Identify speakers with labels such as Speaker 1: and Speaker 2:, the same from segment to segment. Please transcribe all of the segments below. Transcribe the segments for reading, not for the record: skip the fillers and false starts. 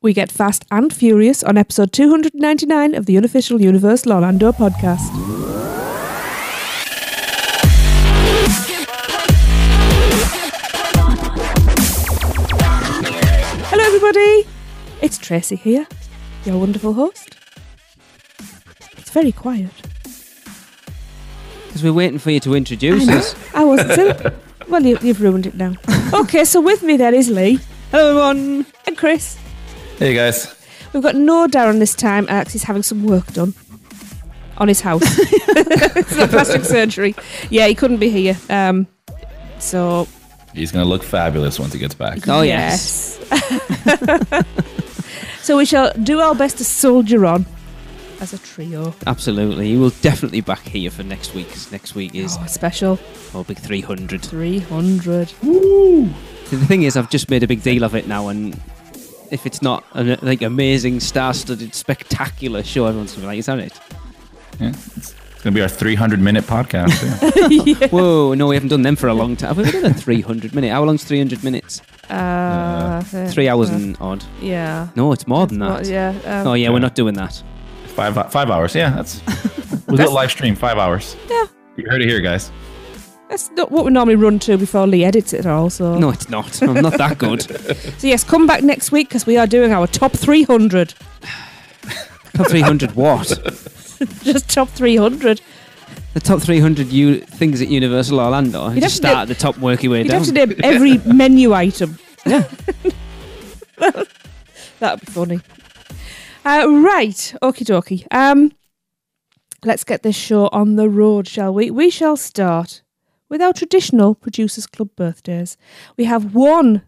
Speaker 1: We get fast and furious on episode 299 of the Unofficial Universal Orlando podcast. Hello everybody, it's Tracy here, your wonderful host. It's very quiet.
Speaker 2: Because we're waiting for you to introduce us.
Speaker 1: I wasn't still. Well, you've ruined it now. Okay, so with me there is Lee.
Speaker 2: Hello everyone.
Speaker 1: And Chris.
Speaker 3: Hey guys.
Speaker 1: We've got no Darren this time, because he's having some work done on his house. It's not plastic surgery. Yeah, he couldn't be here. So
Speaker 3: he's going to look fabulous once he gets back.
Speaker 2: Oh, yes.
Speaker 1: So we shall do our best to soldier on as a trio.
Speaker 2: Absolutely. You will definitely back here for next week, because next week is
Speaker 1: special.
Speaker 2: Oh, big 300.
Speaker 1: 300.
Speaker 2: Woo! So the thing is, I've just made a big deal of it now, and if it's not an amazing, star-studded, spectacular show, everyone's going to be like, is that it?
Speaker 3: Yeah, it's going to be our 300-minute podcast.
Speaker 1: Yeah. Yeah.
Speaker 2: Whoa, no, we haven't done them for a long time. Have we done a 300-minute? How long's 300 minutes? 3 hours and odd.
Speaker 1: Yeah.
Speaker 2: No, it's more than that.
Speaker 1: Yeah.
Speaker 2: We're not doing that.
Speaker 3: 5 hours, yeah. That's we'll do a live stream, 5 hours.
Speaker 1: Yeah.
Speaker 3: You heard it here, guys.
Speaker 1: That's not what we normally run to before Lee edits it all. So.
Speaker 2: No, it's not. I'm not that good.
Speaker 1: So yes, come back next week because we are doing our top 300.
Speaker 2: Top 300 what?
Speaker 1: Just top 300.
Speaker 2: The top 300 things at Universal Orlando. You just start at the top, work your way down.
Speaker 1: You'd have to name every menu item.
Speaker 2: Yeah.
Speaker 1: That'd be funny. Right, okie dokie. Let's get this show on the road, shall we? We shall start with our traditional Producers Club birthdays. We have one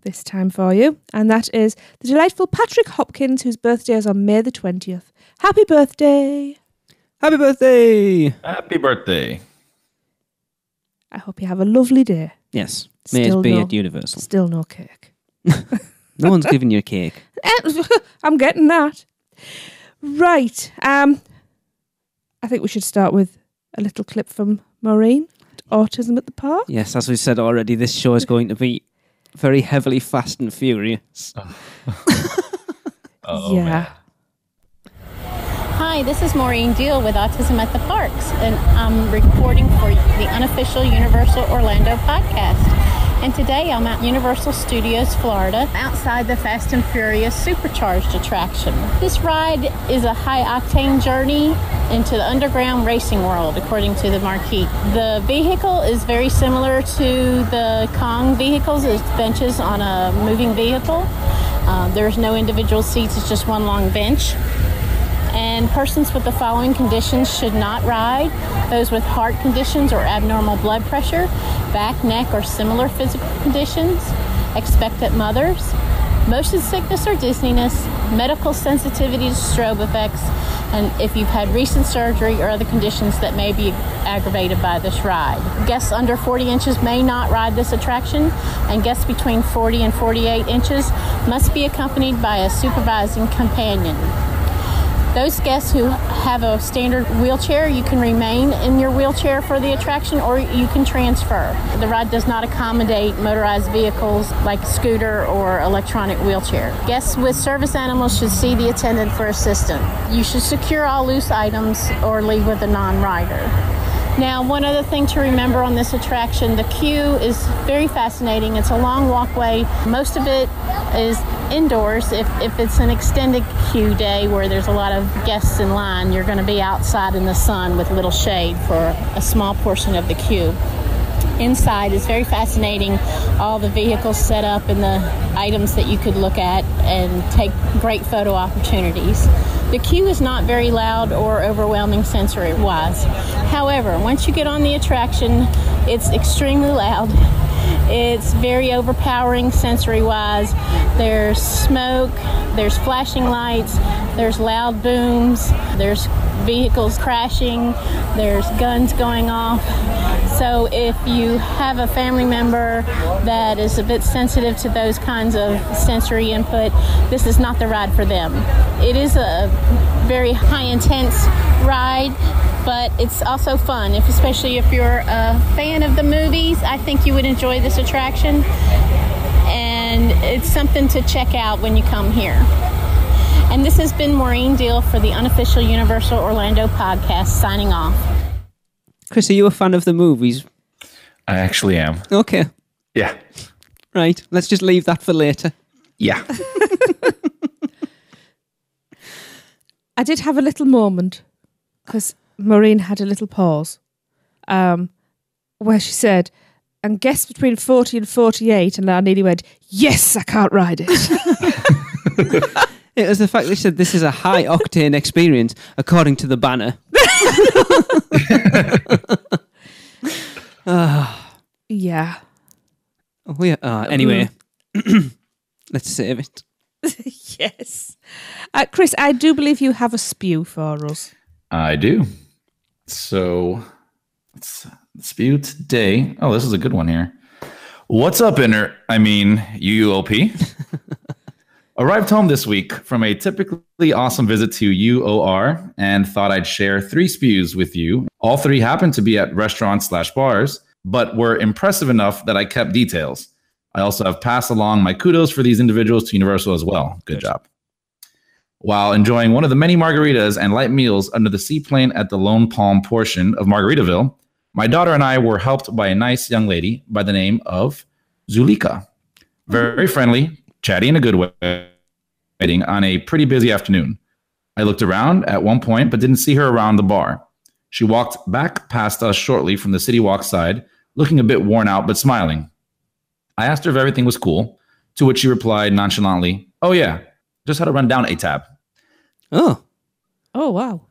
Speaker 1: this time for you, and that is the delightful Patrick Hopkins, whose birthday is on May the 20th. Happy birthday!
Speaker 2: Happy birthday!
Speaker 3: Happy birthday.
Speaker 1: I hope you have a lovely day.
Speaker 2: Yes, may it be at Universal.
Speaker 1: Still no cake.
Speaker 2: No one's giving you a cake.
Speaker 1: I'm getting that. Right. I think we should start with a little clip from Maureen. Autism at the Park.
Speaker 2: Yes, as we said already, this show is going to be very heavily fast and furious.
Speaker 3: Oh,
Speaker 1: yeah.
Speaker 3: Man.
Speaker 4: Hi, this is Maureen Deal with Autism at the Parks, and I'm reporting for the Unofficial Universal Orlando podcast. And today I'm at Universal Studios, Florida, outside the Fast and Furious Supercharged attraction. This ride is a high-octane journey into the underground racing world, according to the marquee. The vehicle is very similar to the Kong vehicles. It's benches on a moving vehicle. There's no individual seats. It's just one long bench. And persons with the following conditions should not ride: those with heart conditions or abnormal blood pressure, back, neck, or similar physical conditions, expectant mothers, motion sickness or dizziness, medical sensitivity to strobe effects, and if you've had recent surgery or other conditions that may be aggravated by this ride. Guests under 40 inches may not ride this attraction, and guests between 40 and 48 inches must be accompanied by a supervising companion. Those guests who have a standard wheelchair, you can remain in your wheelchair for the attraction, or you can transfer. The ride does not accommodate motorized vehicles like scooter or electronic wheelchair. Guests with service animals should see the attendant for assistance. You should secure all loose items or leave with a non-rider. Now, one other thing to remember on this attraction, the queue is very fascinating. It's a long walkway. Most of it is indoors. If it's an extended queue day where there's a lot of guests in line, you're going to be outside in the sun with little shade for a small portion of the queue. Inside is very fascinating. All the vehicles set up and the items that you could look at and take great photo opportunities. The queue is not very loud or overwhelming sensory-wise. However, once you get on the attraction, it's extremely loud. It's very overpowering sensory-wise. There's smoke, there's flashing lights, there's loud booms, there's vehicles crashing, there's guns going off. So if you have a family member that is a bit sensitive to those kinds of sensory input, this is not the ride for them. It is a very high-intense ride, but it's also fun, especially if you're a fan of the movies. I think you would enjoy this attraction. And and it's something to check out when you come here. And this has been Maureen Deal for the Unofficial Universal Orlando podcast, signing off.
Speaker 2: Chris, are you a fan of the movies?
Speaker 3: I actually am.
Speaker 2: Okay.
Speaker 3: Yeah.
Speaker 2: Right. Let's just leave that for later.
Speaker 3: Yeah.
Speaker 1: I did have a little moment because Maureen had a little pause where she said, and guess between 40 and 48, and I nearly went, yes, I can't ride it.
Speaker 2: It was the fact that she said this is a high octane experience, according to the banner.
Speaker 1: Yeah.
Speaker 2: Anyway, let's save it.
Speaker 1: Yes. Chris, I do believe you have a SPEW for us.
Speaker 3: I do. So, let's SPEW today. Oh, this is a good one here. What's up, UUOP? Arrived home this week from a typically awesome visit to UOR and thought I'd share 3 SPEWs with you. All 3 happened to be at restaurants/bars, but were impressive enough that I kept details. I also have passed along my kudos for these individuals to Universal as well. Good job. While enjoying one of the many margaritas and light meals under the seaplane at the Lone Palm portion of Margaritaville, my daughter and I were helped by a nice young lady by the name of Zulika. Very friendly, chatty in a good way, on a pretty busy afternoon. I looked around at one point, but didn't see her around the bar. She walked back past us shortly from the City Walk side, looking a bit worn out, but smiling. I asked her if everything was cool, to which she replied nonchalantly, "Oh yeah, just had to run down a tab."
Speaker 2: Oh,
Speaker 1: wow.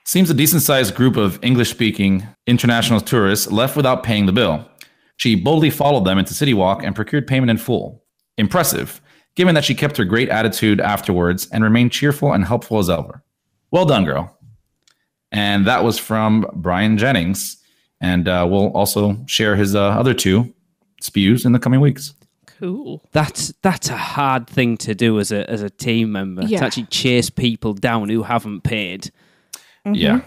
Speaker 3: Seems a decent-sized group of English-speaking international tourists left without paying the bill. She boldly followed them into City Walk and procured payment in full. Impressive, given that she kept her great attitude afterwards and remained cheerful and helpful as ever. Well done, girl. And that was from Brian Jennings. And we'll also share his other 2 SPEWs in the coming weeks.
Speaker 1: Cool.
Speaker 2: that's a hard thing to do as a team member,
Speaker 1: Yeah.
Speaker 2: to actually chase people down who haven't paid.
Speaker 1: Mm-hmm.
Speaker 3: Yeah.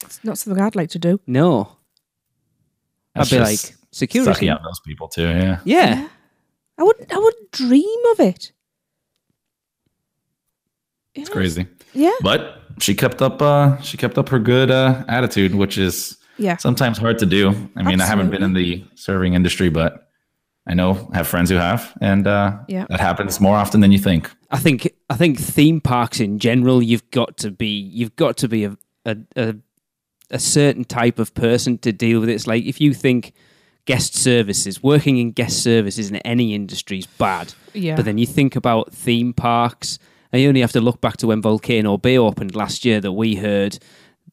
Speaker 1: It's not something I'd like to do.
Speaker 2: No.
Speaker 3: That's
Speaker 2: I'd be
Speaker 3: just
Speaker 2: like, security.
Speaker 3: sucking out those people too, yeah.
Speaker 2: Yeah.
Speaker 1: I wouldn't dream of it.
Speaker 3: It's crazy.
Speaker 1: Yeah.
Speaker 3: But she kept up her good attitude, which is sometimes hard to do. I mean, I haven't been in the serving industry, but I have friends who have, and that happens more often than you think.
Speaker 2: I think theme parks in general, you've got to be a certain type of person to deal with it. It's like if you think working in guest services in any industry is bad, but then you think about theme parks, and you only have to look back to when Volcano Bay opened last year that we heard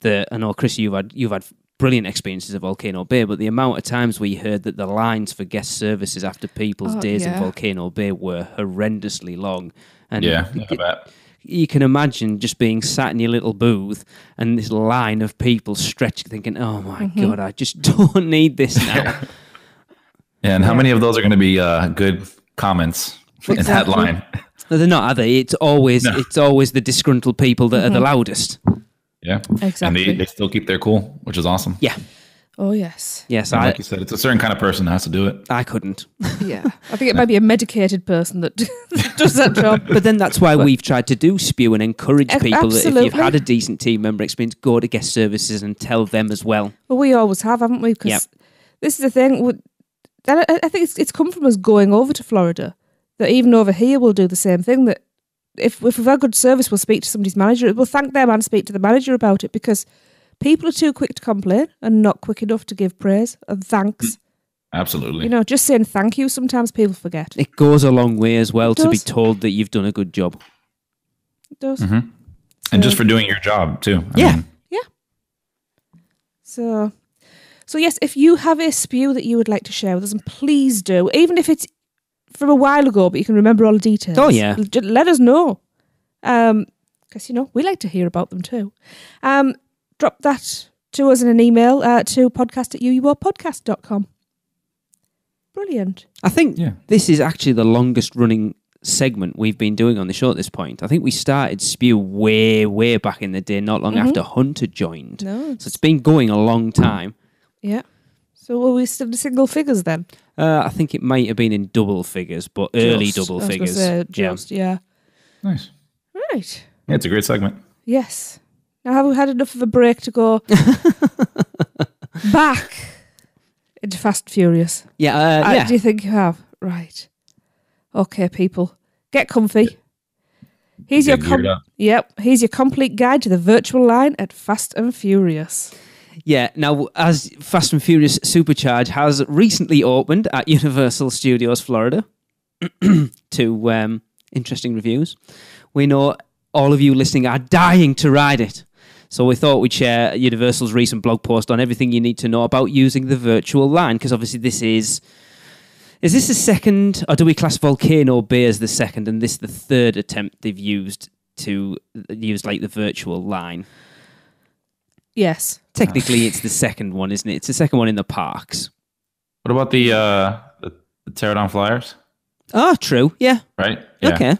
Speaker 2: that. I know, Chris, you've had brilliant experiences at Volcano Bay, but the amount of times we heard that the lines for guest services after people's days in Volcano Bay were horrendously long. And
Speaker 3: I bet.
Speaker 2: You can imagine just being sat in your little booth and this line of people stretched, thinking, "Oh my God, I just don't need this now."
Speaker 3: And how many of those are going to be good comments in that line?
Speaker 2: No, they're not, are they? It's always the disgruntled people that are the loudest.
Speaker 3: Yeah,
Speaker 1: exactly.
Speaker 3: And they still keep their cool, which is awesome.
Speaker 2: Yeah.
Speaker 1: Oh yes.
Speaker 2: Yes,
Speaker 3: and like you said, it's a certain kind of person that has to do it.
Speaker 2: I couldn't.
Speaker 1: Yeah, I think it might be a medicated person that does that job.
Speaker 2: But then that's why we've tried to do SPEW and encourage people that if you've had a decent team member experience, go to guest services and tell them as well.
Speaker 1: Well, we always have, haven't we? Because this is the thing. I think it's come from us going over to Florida. That even over here we'll do the same thing. That if we've had good service, we'll speak to somebody's manager. We'll thank them and speak to the manager about it, because people are too quick to complain and not quick enough to give praise and thanks.
Speaker 3: Absolutely.
Speaker 1: Just saying thank you, sometimes people forget.
Speaker 2: It goes a long way as well to be told that you've done a good job.
Speaker 1: It does.
Speaker 3: Mm-hmm. And just for doing your job too.
Speaker 2: I mean.
Speaker 1: So yes, if you have a SPEW that you would like to share with us, and please do, even if it's from a while ago, but you can remember all the details.
Speaker 2: Oh yeah.
Speaker 1: Just let us know. Because, we like to hear about them too. Drop that to us in an email to podcast@uuopodcast.com. Brilliant.
Speaker 2: I think this is actually the longest running segment we've been doing on the show at this point. I think we started SPEW way back in the day, not long after Hunter joined.
Speaker 1: No.
Speaker 2: So it's been going a long time.
Speaker 1: Yeah. So were we still in single figures then?
Speaker 2: I think it might have been in double figures, but early double
Speaker 1: I was
Speaker 2: figures.
Speaker 1: gonna say just, yeah.
Speaker 3: Nice.
Speaker 1: Right.
Speaker 3: Yeah, it's a great segment.
Speaker 1: Yes. Now have we had enough of a break to go back into Fast and Furious?
Speaker 2: Yeah.
Speaker 1: Do you think you have? Right. Okay, people. Get comfy. Here's your
Speaker 3: Get geared up.
Speaker 1: Here's your complete guide to the virtual line at Fast and Furious.
Speaker 2: Yeah, now, as Fast and Furious Supercharged has recently opened at Universal Studios Florida to interesting reviews, we know all of you listening are dying to ride it. So we thought we'd share Universal's recent blog post on everything you need to know about using the virtual line, because obviously this is this the second, or do we class Volcano Bay as the second, and this the third attempt they've used to use like the virtual line?
Speaker 1: Yes.
Speaker 2: Technically, it's the second one, isn't it? It's the second one in the parks.
Speaker 3: What about the Pterodon Flyers?
Speaker 2: Oh, true. Yeah.
Speaker 3: Right? Yeah.
Speaker 2: Okay.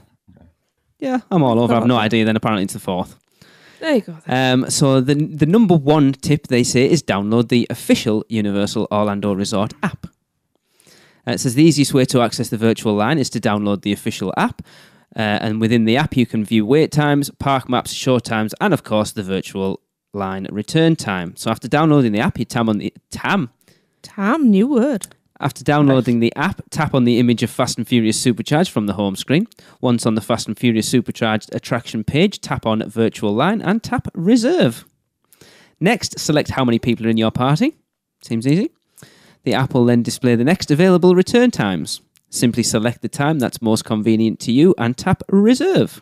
Speaker 2: Yeah, I'm all over. I've no idea. Then apparently it's the fourth.
Speaker 1: There you go. Then.
Speaker 2: So the number one tip they say is download the official Universal Orlando Resort app. It says the easiest way to access the virtual line is to download the official app. And within the app, you can view wait times, park maps, show times, and of course the virtual line return time. So after downloading the app, you
Speaker 1: new word.
Speaker 2: After downloading the app, tap on the image of Fast and Furious Supercharged from the home screen. Once on the Fast and Furious Supercharged attraction page, tap on virtual line and tap reserve. Next, select how many people are in your party. Seems easy. The app will then display the next available return times. Simply select the time that's most convenient to you and tap reserve.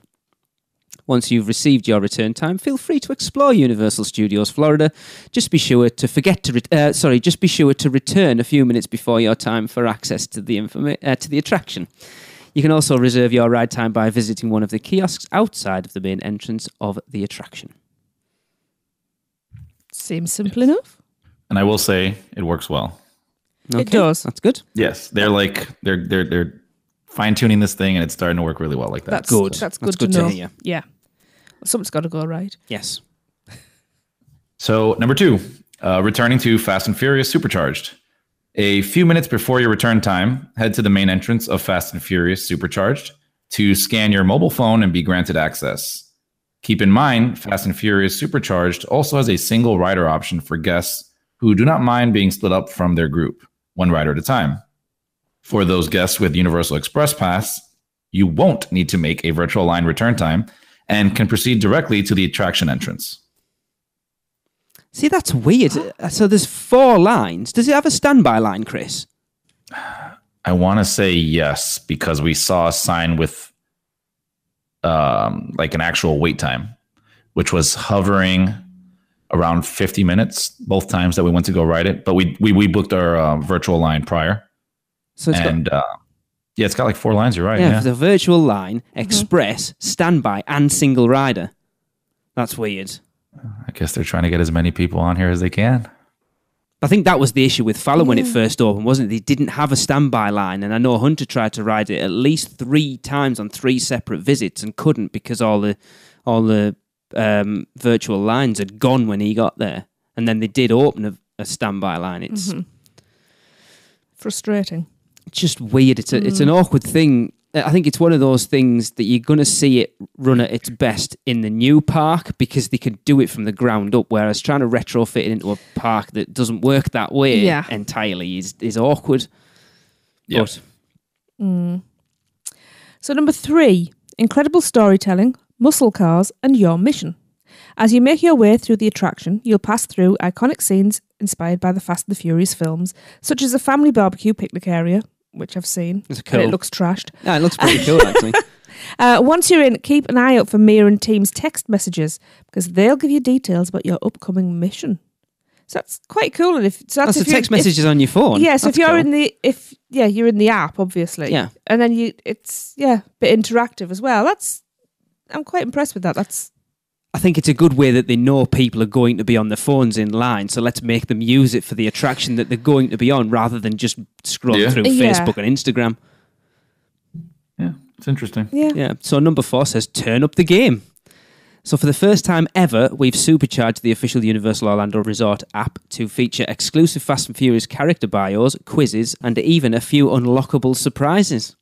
Speaker 2: Once you've received your return time, feel free to explore Universal Studios Florida. Just be sure to return a few minutes before your time for access to the attraction. You can also reserve your ride time by visiting one of the kiosks outside of the main entrance of the attraction.
Speaker 1: Seems simple enough.
Speaker 3: And I will say it works well.
Speaker 2: Okay,
Speaker 1: it does.
Speaker 2: That's good.
Speaker 3: Yes, they're fine-tuning this thing, and it's starting to work really well like that.
Speaker 1: That's
Speaker 2: good.
Speaker 1: That's
Speaker 2: That's
Speaker 1: good
Speaker 2: good
Speaker 1: to know.
Speaker 2: to hear.
Speaker 1: Yeah. Something's got to go right.
Speaker 2: Yes.
Speaker 3: So, number 2, returning to Fast and Furious Supercharged. A few minutes before your return time, head to the main entrance of Fast and Furious Supercharged to scan your mobile phone and be granted access. Keep in mind, Fast and Furious Supercharged also has a single rider option for guests who do not mind being split up from their group, one rider at a time. For those guests with Universal Express Pass, you won't need to make a virtual line return time and can proceed directly to the attraction entrance.
Speaker 2: See, that's weird. So there's 4 lines. Does it have a standby line, Chris?
Speaker 3: I want to say yes, because we saw a sign with like an actual wait time, which was hovering around 50 minutes both times that we went to go ride it. But we booked our virtual line prior.
Speaker 2: So it's
Speaker 3: it's got like 4 lines. You're right.
Speaker 2: Yeah, the virtual line, express, standby, and single rider. That's weird.
Speaker 3: I guess they're trying to get as many people on here as they can.
Speaker 2: I think that was the issue with Fallon when it first opened, wasn't it? They didn't have a standby line, and I know Hunter tried to ride it at least 3 times on 3 separate visits and couldn't because all the virtual lines had gone when he got there. And then they did open a standby line. It's
Speaker 1: frustrating.
Speaker 2: It's just weird. It's an awkward thing. I think it's one of those things that you're going to see it run at its best in the new park because they could do it from the ground up, whereas trying to retrofit it into a park that doesn't work that way entirely is awkward.
Speaker 3: Yep.
Speaker 1: So number 3, incredible storytelling, muscle cars, and your mission. As you make your way through the attraction, you'll pass through iconic scenes inspired by the Fast and the Furious films, such as a family barbecue picnic area, which I've seen.
Speaker 2: It's cool.
Speaker 1: And it looks trashed.
Speaker 2: Yeah, it looks pretty cool, actually.
Speaker 1: Once you're in, keep an eye out for Mia and team's text messages because they'll give you details about your upcoming mission. So that's quite cool. And
Speaker 2: that's the text messages on your phone.
Speaker 1: Yeah, so
Speaker 2: that's
Speaker 1: if you're
Speaker 2: cool.
Speaker 1: you're in the app, obviously.
Speaker 2: Yeah.
Speaker 1: And then it's a bit interactive as well. I'm quite impressed with that.
Speaker 2: I think it's a good way that they know people are going to be on their phones in line, so let's make them use it for the attraction that they're going to be on rather than just scrolling through Facebook and Instagram.
Speaker 3: Yeah, it's interesting.
Speaker 1: Yeah.
Speaker 2: So number 4 says, turn up the game. So for the first time ever, we've supercharged the official Universal Orlando Resort app to feature exclusive Fast and Furious character bios, quizzes, and even a few unlockable surprises.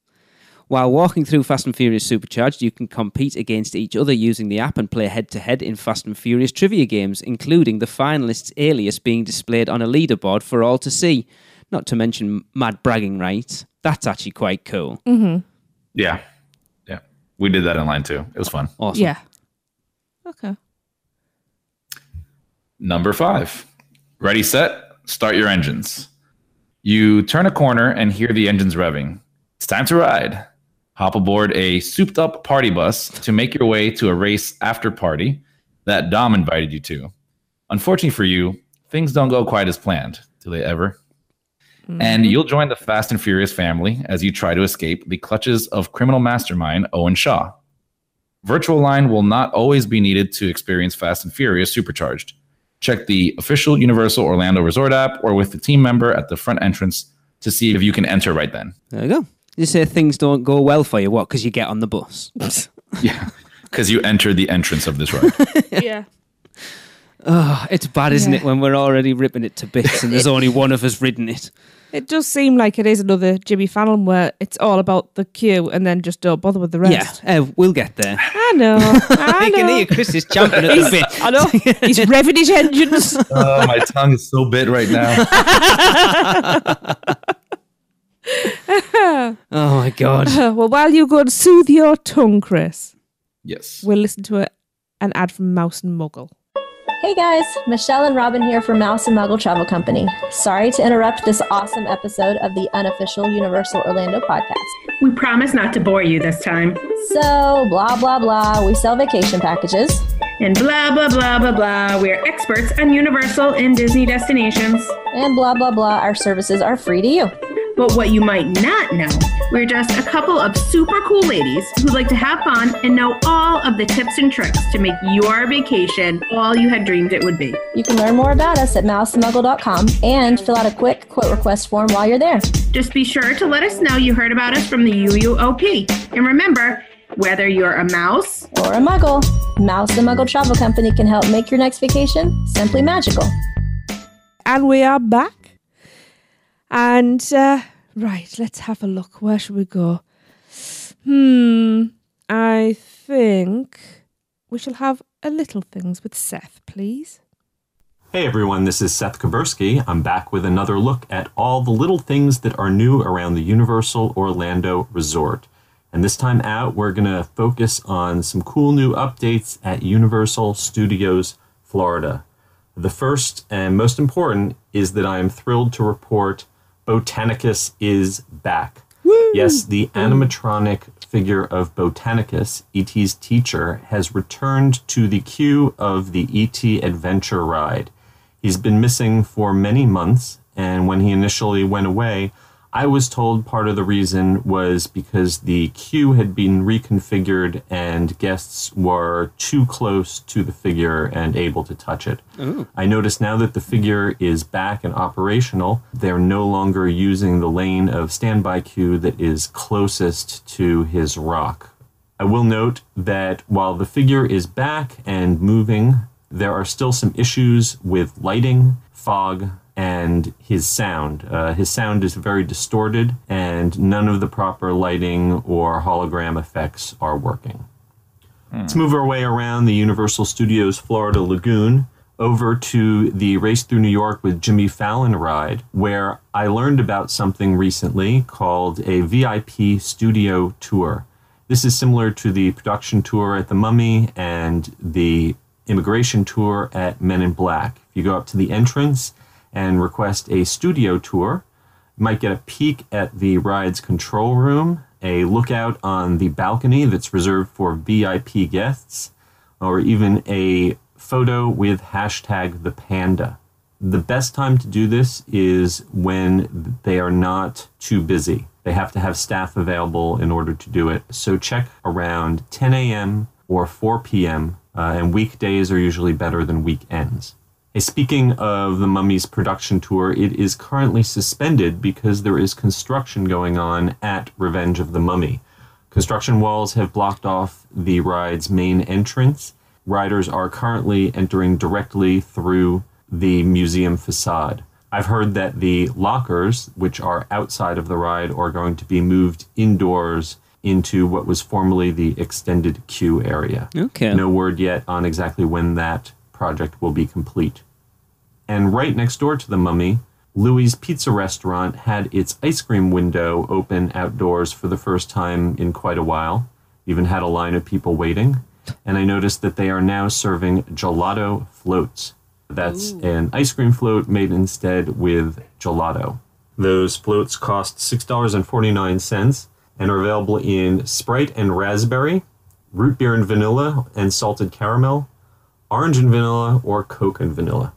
Speaker 2: While walking through Fast and Furious Supercharged, you can compete against each other using the app and play head-to-head in Fast and Furious trivia games, including the finalists' alias being displayed on a leaderboard for all to see. Not to mention mad bragging rights. That's actually quite cool.
Speaker 1: Mm-hmm.
Speaker 3: Yeah. We did that online too. It was fun.
Speaker 2: Awesome.
Speaker 1: Yeah. Okay.
Speaker 3: Number 5. Ready, set, start your engines. You turn a corner and hear the engines revving. It's time to ride. Hop aboard a souped-up party bus to make your way to a race after party that Dom invited you to. Unfortunately for you, things don't go quite as planned. Do they ever? Mm-hmm. And you'll join the Fast and Furious family as you try to escape the clutches of criminal mastermind Owen Shaw. Virtual line will not always be needed to experience Fast and Furious Supercharged. Check the official Universal Orlando Resort app or with the team member at the front entrance to see if you can enter right then.
Speaker 2: There you go. You say things don't go well for you, what? Because you get on the bus.
Speaker 3: Yeah, because you enter the entrance of this ride.
Speaker 1: Yeah.
Speaker 2: Oh, it's bad, isn't it, when we're already ripping it to bits and there's only one of us ridden it.
Speaker 1: It does seem like it is another Jimmy Fallon where it's all about the queue and then just don't bother with the rest.
Speaker 2: Yeah, we'll get there.
Speaker 1: I know.
Speaker 2: I can hear Chris is champing at the bit.
Speaker 1: I know. He's revving his engines.
Speaker 3: Oh, my tongue is so bit right now.
Speaker 2: Oh, my God.
Speaker 1: Well, while you go and soothe your tongue, Chris,
Speaker 3: Yes.
Speaker 1: we'll listen to an ad from Mouse and Muggle.
Speaker 5: Hey guys, Michelle and Robin here from Mouse and Muggle Travel Company. Sorry to interrupt this awesome episode of the Unofficial Universal Orlando podcast.
Speaker 6: We promise not to bore you this time.
Speaker 5: So, blah, blah, blah, we sell vacation packages.
Speaker 6: And blah, blah, blah, blah, blah, we're experts on Universal and Disney destinations.
Speaker 5: And blah, blah, blah, our services are free to you.
Speaker 6: But what you might not know, we're just a couple of super cool ladies who like to have fun and know all of the tips and tricks to make your vacation all you had dreamed it would be.
Speaker 5: You can learn more about us at mouseandmuggle.com and fill out a quick quote request form while you're there.
Speaker 6: Just be sure to let us know you heard about us from the UUOP. And remember, whether you're a mouse
Speaker 5: or a muggle, Mouse and Muggle Travel Company can help make your next vacation simply magical.
Speaker 1: And we are back. And, right, let's have a look. Where should we go? I think we shall have a little things with Seth, please.
Speaker 7: Hey everyone, this is Seth Kabursky. I'm back with another look at all the little things that are new around the Universal Orlando Resort. And this time out, we're going to focus on some cool new updates at Universal Studios Florida. The first and most important is that I am thrilled to report Botanicus is back. Woo! Yes, the animatronic figure of Botanicus, E.T.'s teacher, has returned to the queue of the E.T. Adventure ride. He's been missing for many months, and when he initially went away, I was told part of the reason was because the queue had been reconfigured and guests were too close to the figure and able to touch it. Ooh. I notice now that the figure is back and operational, they're no longer using the lane of standby queue that is closest to his rock. I will note that while the figure is back and moving, there are still some issues with lighting, fog, and his sound. His sound is very distorted, and none of the proper lighting or hologram effects are working. Let's move our way around the Universal Studios Florida Lagoon over to the Race Through New York with Jimmy Fallon ride, where I learned about something recently called a VIP studio tour. This is similar to the production tour at the Mummy and the immigration tour at Men in Black. If you go up to the entrance and request a studio tour, you might get a peek at the ride's control room, a lookout on the balcony that's reserved for VIP guests, or even a photo with hashtag the panda. The best time to do this is when they are not too busy. They have to have staff available in order to do it. So check around 10 a.m. or 4 p.m., and weekdays are usually better than weekends. Speaking of the Mummy's production tour, it is currently suspended because there is construction going on at Revenge of the Mummy. Construction walls have blocked off the ride's main entrance, riders are currently entering directly through the museum facade. I've heard that the lockers, which are outside of the ride, are going to be moved indoors into what was formerly the extended queue area.
Speaker 2: Okay.
Speaker 7: No word yet on exactly when that project will be complete. And right next door to the Mummy, Louis' Pizza Restaurant had its ice cream window open outdoors for the first time in quite a while. Even had a line of people waiting. And I noticed that they are now serving gelato floats. That's an ice cream float made instead with gelato. Those floats cost $6.49 and are available in Sprite and raspberry, root beer and vanilla and salted caramel, orange and vanilla, or Coke and vanilla.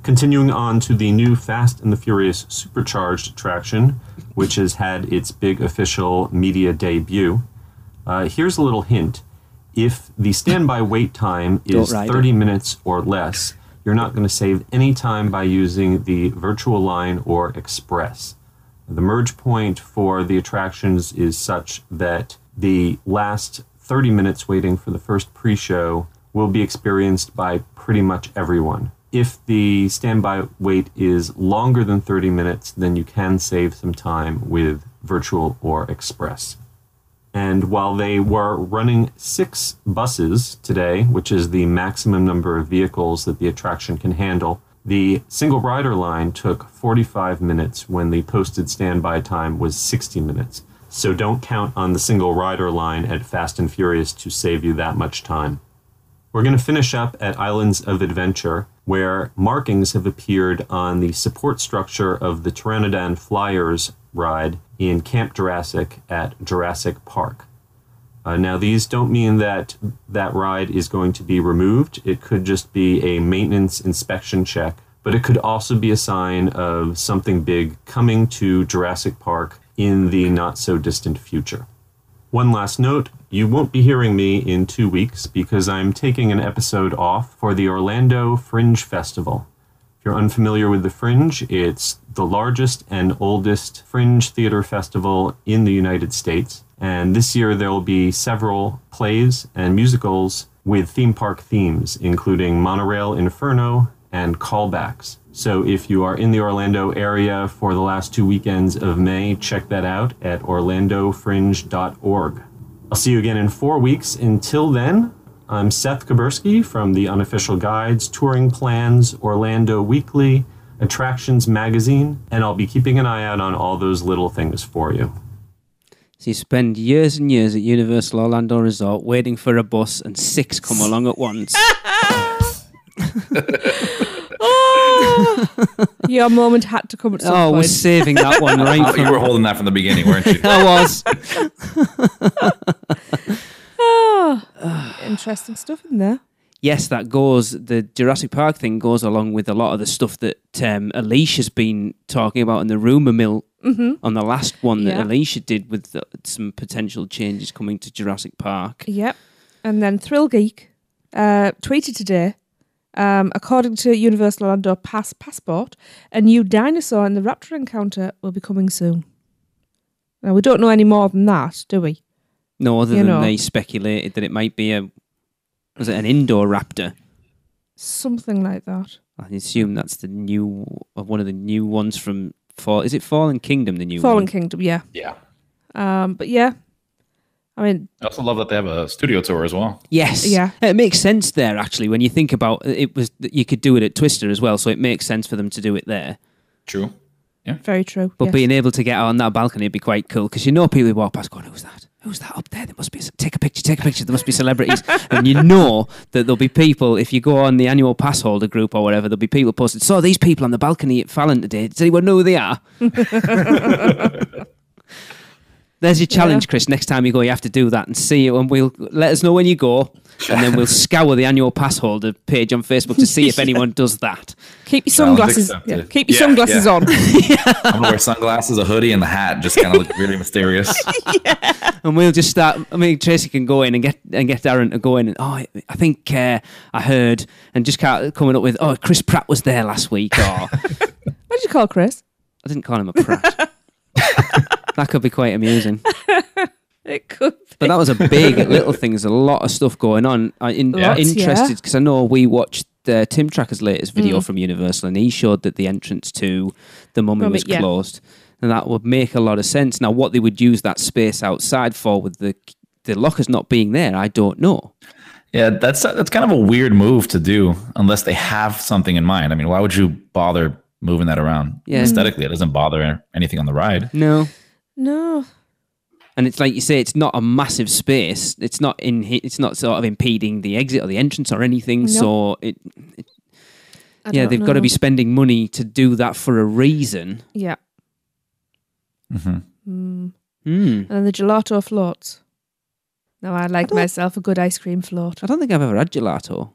Speaker 7: Continuing on to the new Fast and the Furious Supercharged attraction, which has had its big official media debut. Here's a little hint. If the standby wait time is 30 minutes or less, you're not going to save any time by using the virtual line or express. The merge point for the attractions is such that the last 30 minutes waiting for the first pre-show will be experienced by pretty much everyone. If the standby wait is longer than 30 minutes, then you can save some time with virtual or express. And while they were running 6 buses today, which is the maximum number of vehicles that the attraction can handle, the single rider line took 45 minutes when the posted standby time was 60 minutes. So don't count on the single rider line at Fast and Furious to save you that much time. We're going to finish up at Islands of Adventure, where markings have appeared on the support structure of the Pteranodon Flyers ride in Camp Jurassic at Jurassic Park. Now, these don't mean that that ride is going to be removed. It could just be a maintenance inspection check, but it could also be a sign of something big coming to Jurassic Park in the not-so-distant future. One last note, you won't be hearing me in 2 weeks because I'm taking an episode off for the Orlando Fringe Festival. If you're unfamiliar with the Fringe, it's the largest and oldest fringe theater festival in the United States. And this year there will be several plays and musicals with theme park themes, including Monorail Inferno and Callbacks. So if you are in the Orlando area for the last 2 weekends of May, check that out at orlandofringe.org. I'll see you again in 4 weeks. Until then, I'm Seth Kuberski from the Unofficial Guides, Touring Plans, Orlando Weekly, Attractions Magazine, and I'll be keeping an eye out on all those little things for you.
Speaker 2: So you spend years and years at Universal Orlando Resort waiting for a bus and 6 come along at once.
Speaker 1: Your moment had to come at some point.
Speaker 2: We're saving that one right
Speaker 3: You were holding that from the beginning, weren't you?
Speaker 2: I was.
Speaker 1: Interesting stuff in there.
Speaker 2: Yes, the Jurassic Park thing goes along with a lot of the stuff that Alicia's been talking about in the rumour mill on the last one that Alicia did with some potential changes coming to Jurassic Park.
Speaker 1: Yep. And then Thrill Geek tweeted today, according to Universal Orlando Passport, a new dinosaur in the Raptor encounter will be coming soon. Now, we don't know any more than that, do we?
Speaker 2: No, other than they speculated that it might be an indoor raptor?
Speaker 1: Something like that.
Speaker 2: I assume that's one of the new ones from is it Fallen Kingdom, the new
Speaker 1: Fallen
Speaker 2: one?
Speaker 1: Kingdom, yeah.
Speaker 3: Yeah.
Speaker 1: But yeah, I mean,
Speaker 3: I also love that they have a studio tour as well.
Speaker 2: Yes.
Speaker 1: Yeah.
Speaker 2: It makes sense there, actually, when you think about it. You could do it at Twister as well, so it makes sense for them to do it there.
Speaker 3: True. Yeah.
Speaker 1: Very true.
Speaker 2: But
Speaker 1: yes.
Speaker 2: being able to get out on that balcony would be quite cool, because people who walk past going, who's that? Who's that up there? There must be take a picture. There must be celebrities. And you know that there'll be people, if you go on the annual pass holder group or whatever, there'll be people posted, saw these people on the balcony at Fallon today. Does anyone know who they are? There's your challenge, Chris. Next time you go, you have to do that and see it, and we'll let us know when you go, and then we'll scour the annual pass holder page on Facebook to see if anyone does that.
Speaker 1: Keep your sunglasses. Yeah, keep your sunglasses on.
Speaker 3: I'm gonna wear sunglasses, a hoodie, and the hat. Just kind of look really mysterious.
Speaker 2: And we'll just start. I mean, Tracy can go in and get Darren to go in. And I think I heard, and just coming up with, Chris Pratt was there last week. Or
Speaker 1: What did you call Chris?
Speaker 2: I didn't call him a Pratt. That could be quite amusing.
Speaker 1: It could be.
Speaker 2: But that was a big at Little Things. A lot of stuff going on. I'm interested because I know we watched Tim Tracker's latest video from Universal, and he showed that the entrance to the Mummy was closed, and that would make a lot of sense. Now, what they would use that space outside for, with the lockers not being there, I don't know.
Speaker 3: Yeah, that's kind of a weird move to do unless they have something in mind. I mean, why would you bother moving that around? Yeah. Aesthetically, it doesn't bother anything on the ride.
Speaker 1: No.
Speaker 2: And it's like you say, it's not a massive space. It's not sort of impeding the exit or the entrance or anything. Nope. So they've got to be spending money to do that for a reason.
Speaker 1: Yeah.
Speaker 3: Mm-hmm.
Speaker 1: And then the gelato floats. Now I like myself a good ice cream float.
Speaker 2: I don't think I've ever had gelato.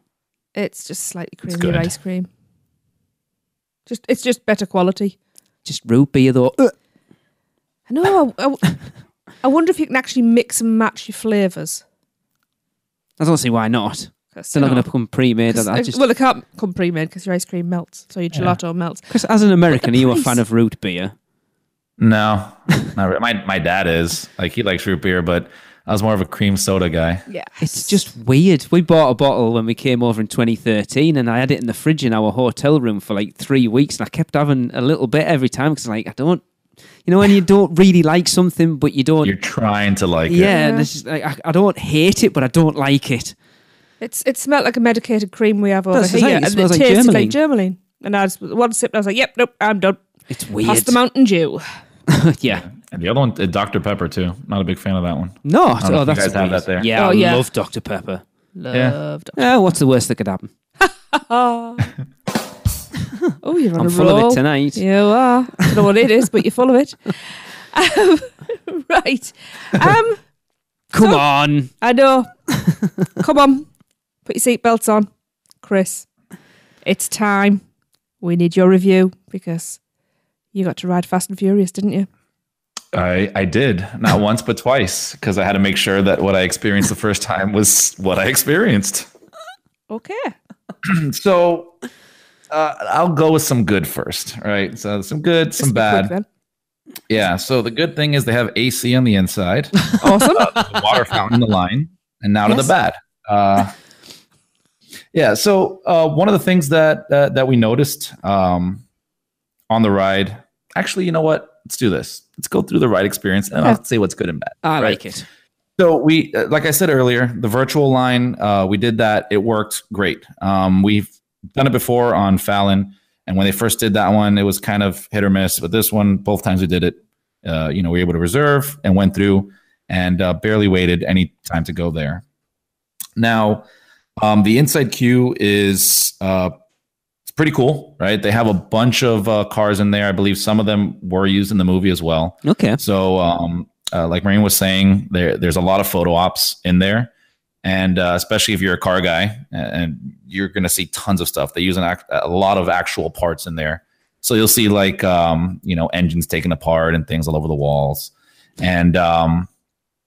Speaker 1: It's just slightly creamier ice cream. It's just better quality.
Speaker 2: Just root beer though.
Speaker 1: I know. I wonder if you can actually mix and match your flavours.
Speaker 2: I don't see why not. They're not going to come pre-made.
Speaker 1: Well, it can't come pre-made because your ice cream melts, so your gelato melts.
Speaker 2: Because as an American, are you a fan of root beer?
Speaker 3: No, not really. My dad is. Like, he likes root beer, but I was more of a cream soda guy.
Speaker 1: Yeah,
Speaker 2: it's just weird. We bought a bottle when we came over in 2013, and I had it in the fridge in our hotel room for like 3 weeks, and I kept having a little bit every time because, like, I don't. You know, when you don't really like something, but you don't...
Speaker 3: You're trying to like it.
Speaker 2: Yeah, and it's just, like, I don't hate it, but I don't like it.
Speaker 1: It smelled like a medicated cream we have over here.
Speaker 2: It smells like
Speaker 1: tasted like Germaline. And I just one sip, and I was like, yep, nope, I'm done.
Speaker 2: It's weird.
Speaker 1: Pass the Mountain Dew.
Speaker 2: Yeah.
Speaker 3: And the other one, Dr. Pepper, too. Not a big fan of that one.
Speaker 2: No.
Speaker 3: That's you guys have that there.
Speaker 2: Yeah, I love Dr. Pepper.
Speaker 1: Dr.
Speaker 2: Yeah, what's the worst that could happen?
Speaker 1: Oh, you're on
Speaker 2: I'm
Speaker 1: a
Speaker 2: full
Speaker 1: roll.
Speaker 2: of it tonight.
Speaker 1: You are. I don't know what it is, but you're full of it. Right.
Speaker 2: Come on.
Speaker 1: I know. Come on. Put your seatbelts on. Chris, it's time. We need your review because you got to ride Fast and Furious, didn't you?
Speaker 3: I did. Not once, but twice, because I had to make sure that what I experienced the first time was what I experienced.
Speaker 1: Okay.
Speaker 3: So... I'll go with some good first, right? So some good, some bad.
Speaker 1: Quick,
Speaker 3: yeah. So the good thing is they have AC on the inside.
Speaker 1: Awesome.
Speaker 3: The water fountain in the line. And now to the bad. So one of the things that we noticed on the ride, actually, you know what? Let's do this. Let's go through the ride experience and I'll say what's good and bad.
Speaker 2: I like it.
Speaker 3: So we, like I said earlier, the virtual line, we did that. It worked great. We've done it before on Fallon, and when they first did that one, it was kind of hit or miss. But this one, both times we did it, we were able to reserve and went through and barely waited any time to go there. Now, the inside queue is it's pretty cool, right? They have a bunch of cars in there. I believe some of them were used in the movie as well.
Speaker 2: Okay.
Speaker 3: So, like Maureen was saying, there's a lot of photo ops in there. And especially if you're a car guy, and you're going to see tons of stuff. They use a lot of actual parts in there. So you'll see like, engines taken apart and things all over the walls. And,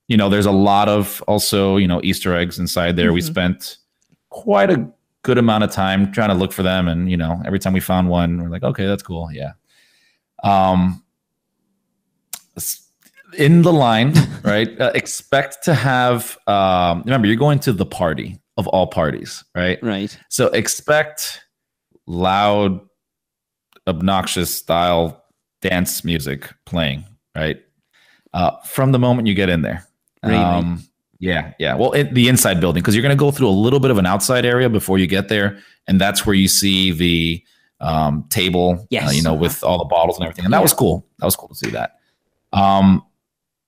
Speaker 3: there's a lot of also, Easter eggs inside there. Mm-hmm. We spent quite a good amount of time trying to look for them. And, every time we found one, we're like, okay, that's cool. Yeah. In the line, right? Expect to have, remember, you're going to the party of all parties, right?
Speaker 2: Right.
Speaker 3: So expect loud, obnoxious style dance music playing, right? From the moment you get in there.
Speaker 2: Really?
Speaker 3: Yeah. Well, the inside building, because you're going to go through a little bit of an outside area before you get there. And that's where you see the table,
Speaker 2: yes.
Speaker 3: With all the bottles and everything. And that was cool. That was cool to see that.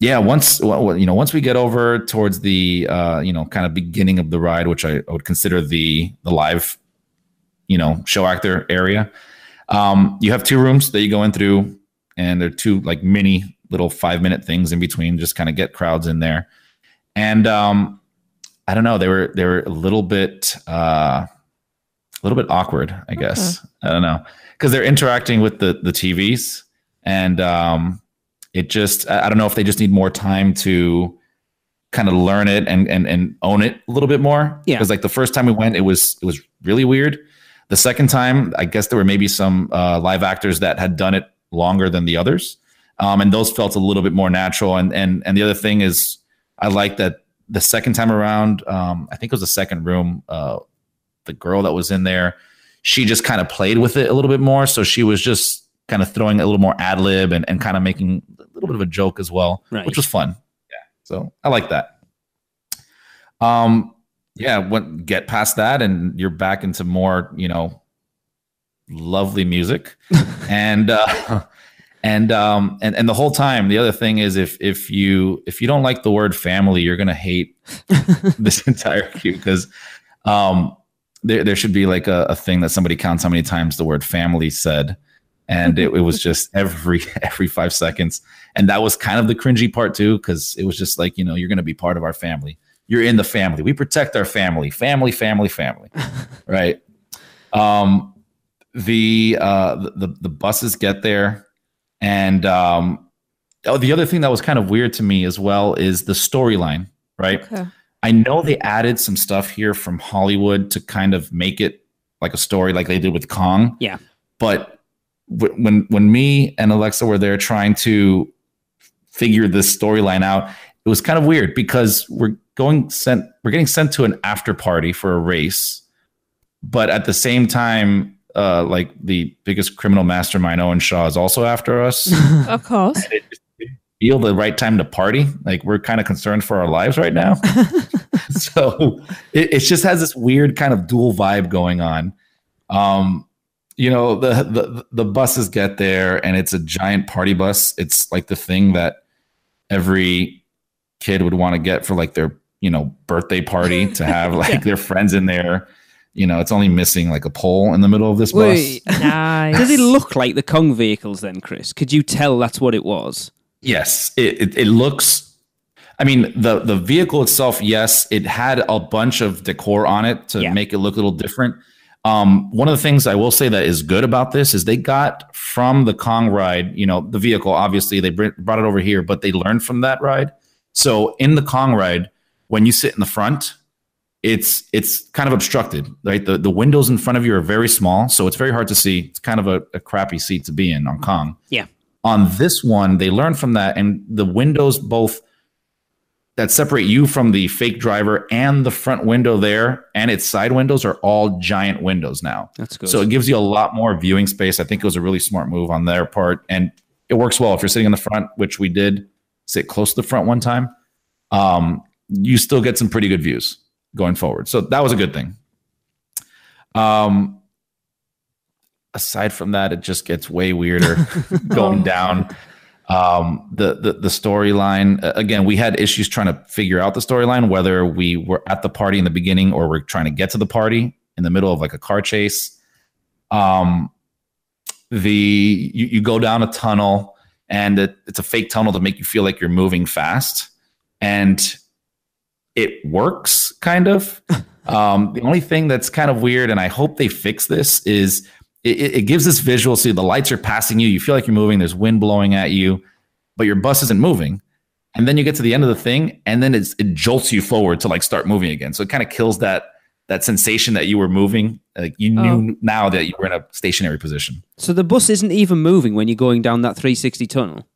Speaker 3: Once we get over towards the kind of beginning of the ride, which I would consider the live show actor area, you have two rooms that you go in through, and they're two like mini little 5-minute things in between, just kind of get crowds in there. And I don't know, they were a little bit awkward, I guess. I don't know, because they're interacting with the TVs, and it just, I don't know if they just need more time to kind of learn it and own it a little bit more. Yeah. Because like the first time we went, it was really weird. The second time, I guess there were maybe some live actors that had done it longer than the others. And those felt a little bit more natural. And the other thing is I like that the second time around, I think it was the second room, the girl that was in there, she just kind of played with it a little bit more. So she was just kind of throwing a little more ad lib and kind of making a little bit of a joke as well, which was fun. Yeah. So I like that. Get past that and you're back into more, lovely music. and the whole time, the other thing is if you don't like the word family, you're going to hate this entire queue because there should be like a thing that somebody counts how many times the word family said. And it was just every 5 seconds. And that was kind of the cringy part too, because it was just like, you're going to be part of our family. You're in the family. We protect our family. Family. Right. The buses get there. And the other thing that was kind of weird to me as well is the storyline, right? Okay. I know they added some stuff here from Hollywood to kind of make it like a story like they did with Kong.
Speaker 2: Yeah.
Speaker 3: But when me and Alexa were there trying to figure this storyline out, it was kind of weird because we're getting sent to an after party for a race, but at the same time, like the biggest criminal mastermind Owen Shaw is also after us.
Speaker 1: Of course.
Speaker 3: And it just didn't feel the right time to party. Like we're kind of concerned for our lives right now. So it just has this weird kind of dual vibe going on. The buses get there and it's a giant party bus. It's like the thing that every kid would want to get for like their, birthday party to have like their friends in there. It's only missing like a pole in the middle of this bus.
Speaker 1: Nice.
Speaker 2: Does it look like the Kong vehicles then, Chris? Could you tell that's what it was?
Speaker 3: Yes. It looks, the vehicle itself, yes, it had a bunch of decor on it to make it look a little different. One of the things I will say that is good about this is they got from the Kong ride, the vehicle, obviously they brought it over here, but they learned from that ride. So in the Kong ride, when you sit in the front, it's kind of obstructed, right? The windows in front of you are very small, so it's very hard to see. It's kind of a crappy seat to be in on Kong.
Speaker 2: Yeah.
Speaker 3: On this one, they learned from that, and the windows both that separate you from the fake driver and the front window there and its side windows are all giant windows now.
Speaker 2: That's good.
Speaker 3: So it gives you a lot more viewing space. I think it was a really smart move on their part, and it works well if you're sitting in the front, which we did sit close to the front one time. You still get some pretty good views going forward. So that was a good thing. Aside from that, it just gets way weirder going down. The storyline, again, we had issues trying to figure out the storyline, whether we were at the party in the beginning or we're trying to get to the party in the middle of like a car chase. You go down a tunnel and it's a fake tunnel to make you feel like you're moving fast, and it works kind of. The only thing that's kind of weird, and I hope they fix this, is it gives this visual. See, the lights are passing you. You feel like you're moving. There's wind blowing at you, but your bus isn't moving. And then you get to the end of the thing, and then it jolts you forward to like start moving again. So it kind of kills that sensation that you were moving. Like you knew now that you were in a stationary position.
Speaker 2: So the bus isn't even moving when you're going down that 360 tunnel?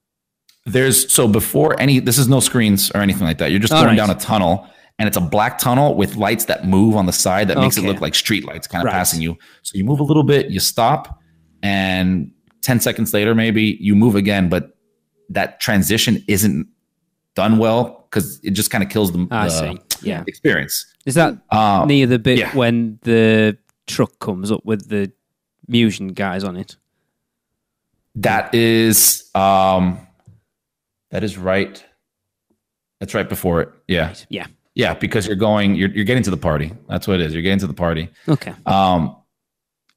Speaker 3: This is no screens or anything like that. You're just going down a tunnel. And it's a black tunnel with lights that move on the side that makes it look like street lights kind of passing you. So you move a little bit, you stop, and 10 seconds later, maybe you move again. But that transition isn't done well because it just kind of kills the experience.
Speaker 2: Is that near the bit when the truck comes up with the Musion guys on it?
Speaker 3: That is right. That's right before it. Yeah.
Speaker 2: Right. Yeah.
Speaker 3: Yeah, because you're getting to the party. That's what it is. You're getting to the party.
Speaker 2: Okay.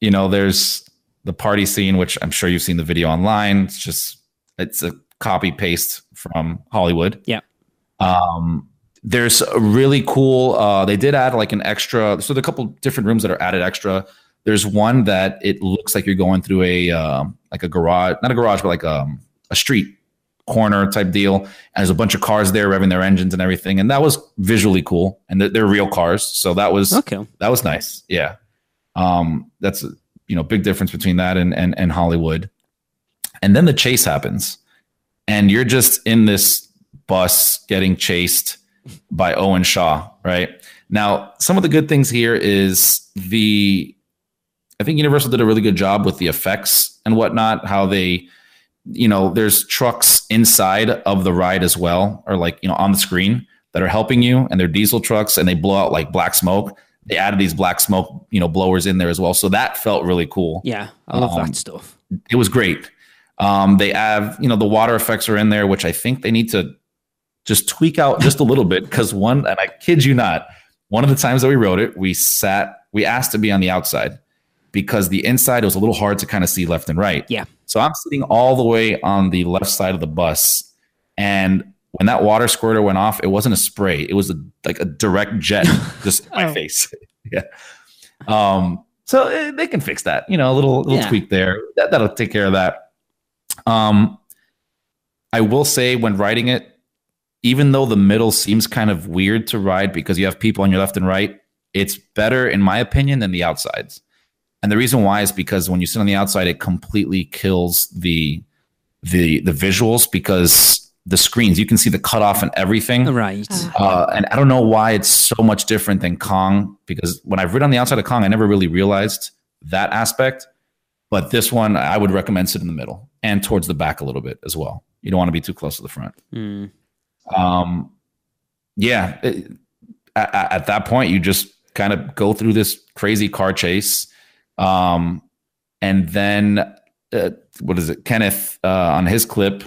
Speaker 3: There's the party scene, which I'm sure you've seen the video online. It's a copy paste from Hollywood.
Speaker 2: Yeah.
Speaker 3: There's a really cool, they did add like an extra. So there are a couple different rooms that are added extra. There's one that it looks like you're going through like a garage, not a garage, but like a street corner type deal, and there's a bunch of cars there revving their engines and everything, and that was visually cool, and they're real cars, so that was nice. Yeah. That's big difference between that and Hollywood. And then the chase happens, and you're just in this bus getting chased, by Owen Shaw, right? Now, some of the good things here is I think Universal did a really good job with the effects and whatnot, how they, there's trucks inside of the ride as well, or like, on the screen that are helping you, and they're diesel trucks and they blow out like black smoke. They added these black smoke, blowers in there as well. So that felt really cool.
Speaker 2: Yeah, I love that stuff.
Speaker 3: It was great. They have, the water effects are in there, which I think they need to just tweak out just a little bit. Because and I kid you not, one of the times that we rode it, we asked to be on the outside because the inside was a little hard to kind of see left and right.
Speaker 2: Yeah.
Speaker 3: So I'm sitting all the way on the left side of the bus, and when that water squirter went off, it wasn't a spray. It was like a direct jet just in my face. Yeah. So they can fix that, a little tweak there. That'll take care of that. I will say when riding it, even though the middle seems kind of weird to ride because you have people on your left and right, it's better, in my opinion, than the outsides. And the reason why is because when you sit on the outside, it completely kills the visuals, because the screens, you can see the cutoff and everything.
Speaker 2: Right.
Speaker 3: And I don't know why it's so much different than Kong, because when I've ridden on the outside of Kong, I never really realized that aspect. But this one, I would recommend sit in the middle and towards the back a little bit as well. You don't want to be too close to the front. At that point, you just kind of go through this crazy car chase. And then, Kenneth, on his clip,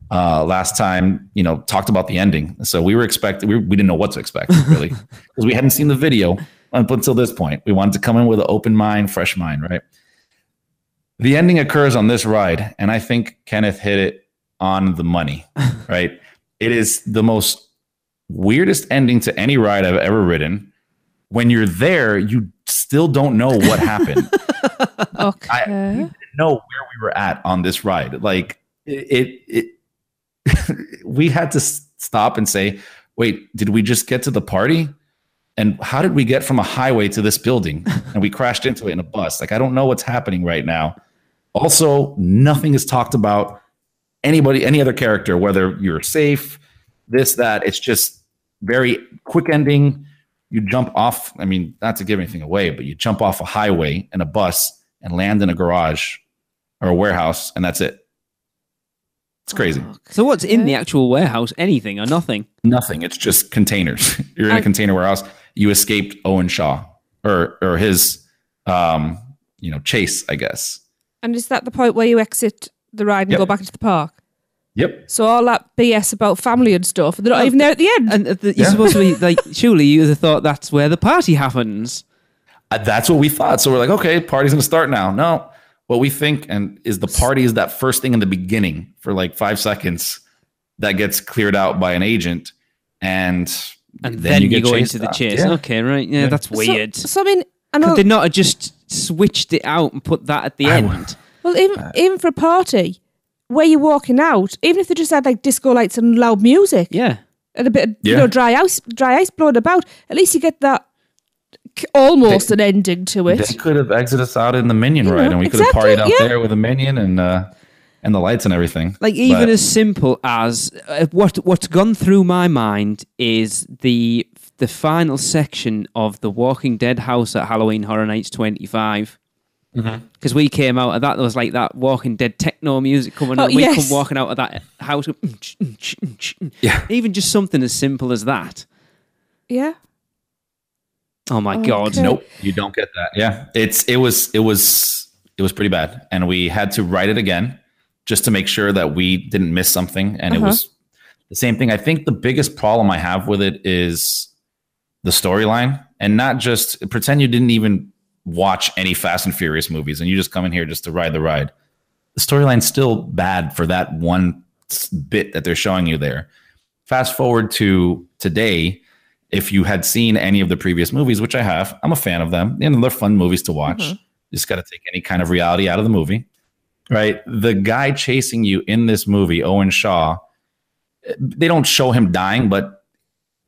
Speaker 3: last time, talked about the ending. So we didn't know what to expect, really, because we hadn't seen the video up until this point. We wanted to come in with an open mind, fresh mind, right? The ending occurs on this ride, and I think Kenneth hit it on the money, right? It is the most weirdest ending to any ride I've ever ridden. When you're there, you still don't know what happened.
Speaker 1: Okay.
Speaker 3: I didn't know where we were at on this ride. Like it we had to stop and say, wait, did we just get to the party? And how did we get from a highway to this building? And we crashed into it in a bus. Like, I don't know what's happening right now. Also, nothing is talked about any other character, whether you're safe, this, that. It's just very quick ending. You jump off, I mean, not to give anything away, but you jump off a highway in a bus and land in a garage or a warehouse, and that's it. It's crazy.
Speaker 2: So what's in the actual warehouse? Anything or nothing?
Speaker 3: Nothing. It's just containers. You're in a container warehouse. You escaped Owen Shaw or his, chase, I guess.
Speaker 1: And is that the point where you exit the ride and go back into the park?
Speaker 3: Yep.
Speaker 1: So all that BS about family and stuff, they're not even there at the end.
Speaker 2: And you're supposed to be like, surely you would have thought that's where the party happens.
Speaker 3: That's what we thought. So we're like, okay, party's going to start now. No, what we think is the party is that first thing in the beginning for like 5 seconds that gets cleared out by an agent. And
Speaker 2: then you go into the chase. Yeah. Okay, right. Yeah, that's weird.
Speaker 1: So I mean,
Speaker 2: could they not have just switched it out and put that at the end?
Speaker 1: Well, even for a party where you're walking out, even if they just had like disco lights and loud music,
Speaker 2: and
Speaker 1: a bit of dry ice blowing about, at least you get that almost an ending to it.
Speaker 3: They could have exited us out in the Minion ride, and we could have partied out there with a Minion and the lights and everything.
Speaker 2: Like even as simple as what's gone through my mind is the final section of the Walking Dead house at Halloween Horror Nights 25. Because we came out of that, there was like that Walking Dead techno music coming on. We come walking out of that house. Even just something as simple as that.
Speaker 1: Yeah.
Speaker 2: Oh my God.
Speaker 3: Nope, you don't get that. Yeah. It was pretty bad. And we had to write it again just to make sure that we didn't miss something. And it was the same thing. I think the biggest problem I have with it is the storyline, and not just pretend you didn't even watch any Fast and Furious movies and you just come in here just to ride the ride. The storyline's still bad for that one bit that they're showing you there. Fast forward to today, if you had seen any of the previous movies, which I have, I'm a fan of them, and they're fun movies to watch. You just got to take any kind of reality out of the movie, right? The guy chasing you in this movie, Owen Shaw, they don't show him dying, but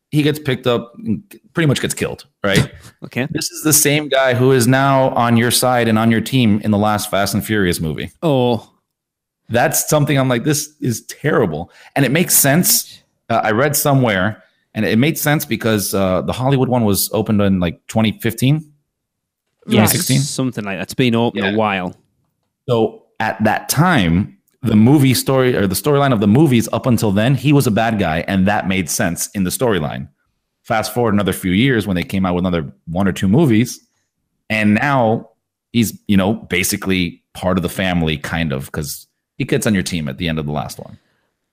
Speaker 3: he gets picked up and pretty much gets killed, right?
Speaker 2: Okay.
Speaker 3: This is the same guy who is now on your side and on your team in the last Fast and Furious movie.
Speaker 2: Oh.
Speaker 3: That's something I'm like, this is terrible. And it makes sense. I read somewhere And it made sense because the Hollywood one was opened in like 2015, 2016.
Speaker 2: Something like that. It's been open a while.
Speaker 3: So at that time, the movie story or the storyline of the movies up until then, he was a bad guy, and that made sense in the storyline. Fast forward another few years when they came out with another 1 or 2 movies, and now he's, basically part of the family, kind of, because he gets on your team at the end of the last one.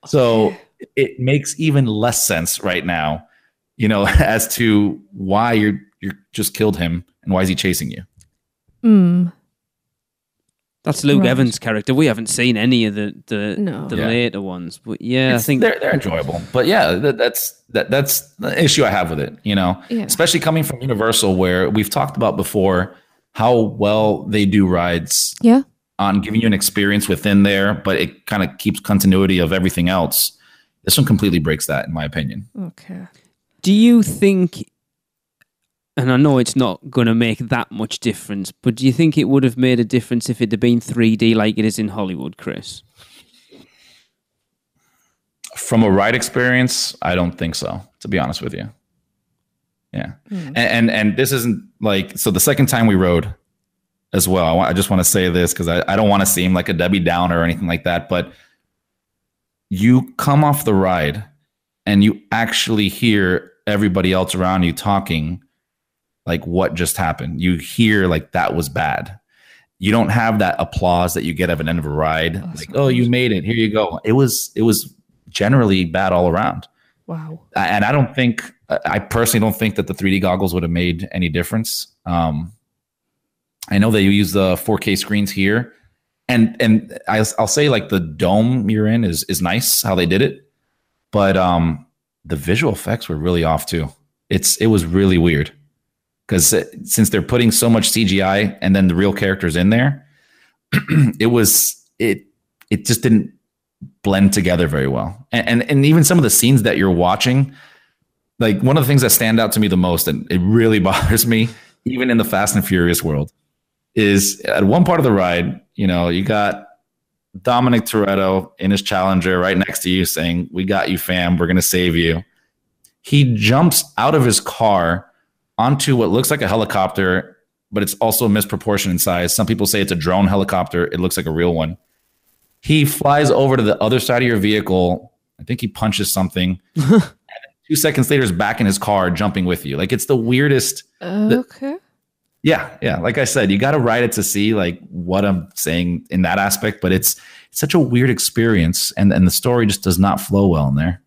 Speaker 3: So it makes even less sense right now, as to why you're just killed him and why is he chasing you.
Speaker 2: That's Luke Evans' character. We haven't seen any of the later ones, but I think
Speaker 3: they're enjoyable. But that's the issue I have with it. Especially coming from Universal, where we've talked about before how well they do rides.
Speaker 1: Yeah.
Speaker 3: On giving you an experience within there, but it kind of keeps continuity of everything else. This one completely breaks that, in my opinion.
Speaker 1: Okay.
Speaker 2: Do you think? And I know it's not going to make that much difference, but do you think it would have made a difference if it had been 3D like it is in Hollywood, Chris?
Speaker 3: From a ride experience, I don't think so, to be honest with you. Yeah. And this isn't like, so the second time we rode as well, I just want to say this because I don't want to seem like a Debbie Downer or anything like that, but you come off the ride and you actually hear everybody else around you talking like what just happened. You hear like that was bad. You don't have that applause that you get at an end of a ride. Oh, you made it. Here you go. It was generally bad all around.
Speaker 1: Wow.
Speaker 3: And I personally don't think that the 3D goggles would have made any difference. I know they use the 4K screens here. And I'll say like the dome you're in is nice how they did it. But the visual effects were really off too. It was really weird. Because since they're putting so much CGI and then the real characters in there, it just didn't blend together very well. And even some of the scenes that you're watching, like one of the things that stand out to me the most, and it really bothers me, even in the Fast and Furious world, is at one part of the ride, you got Dominic Toretto in his Challenger right next to you saying, "We got you, fam. We're going to save you." He jumps out of his car onto what looks like a helicopter, but it's also misproportioned in size. Some people say it's a drone helicopter. It looks like a real one. He flies over to the other side of your vehicle. I think he punches something. And 2 seconds later is back in his car jumping with you. Like it's the weirdest.
Speaker 1: Okay.
Speaker 3: Yeah. Like I said, you got to ride it to see like what I'm saying in that aspect, but it's such a weird experience. And the story just does not flow well in there.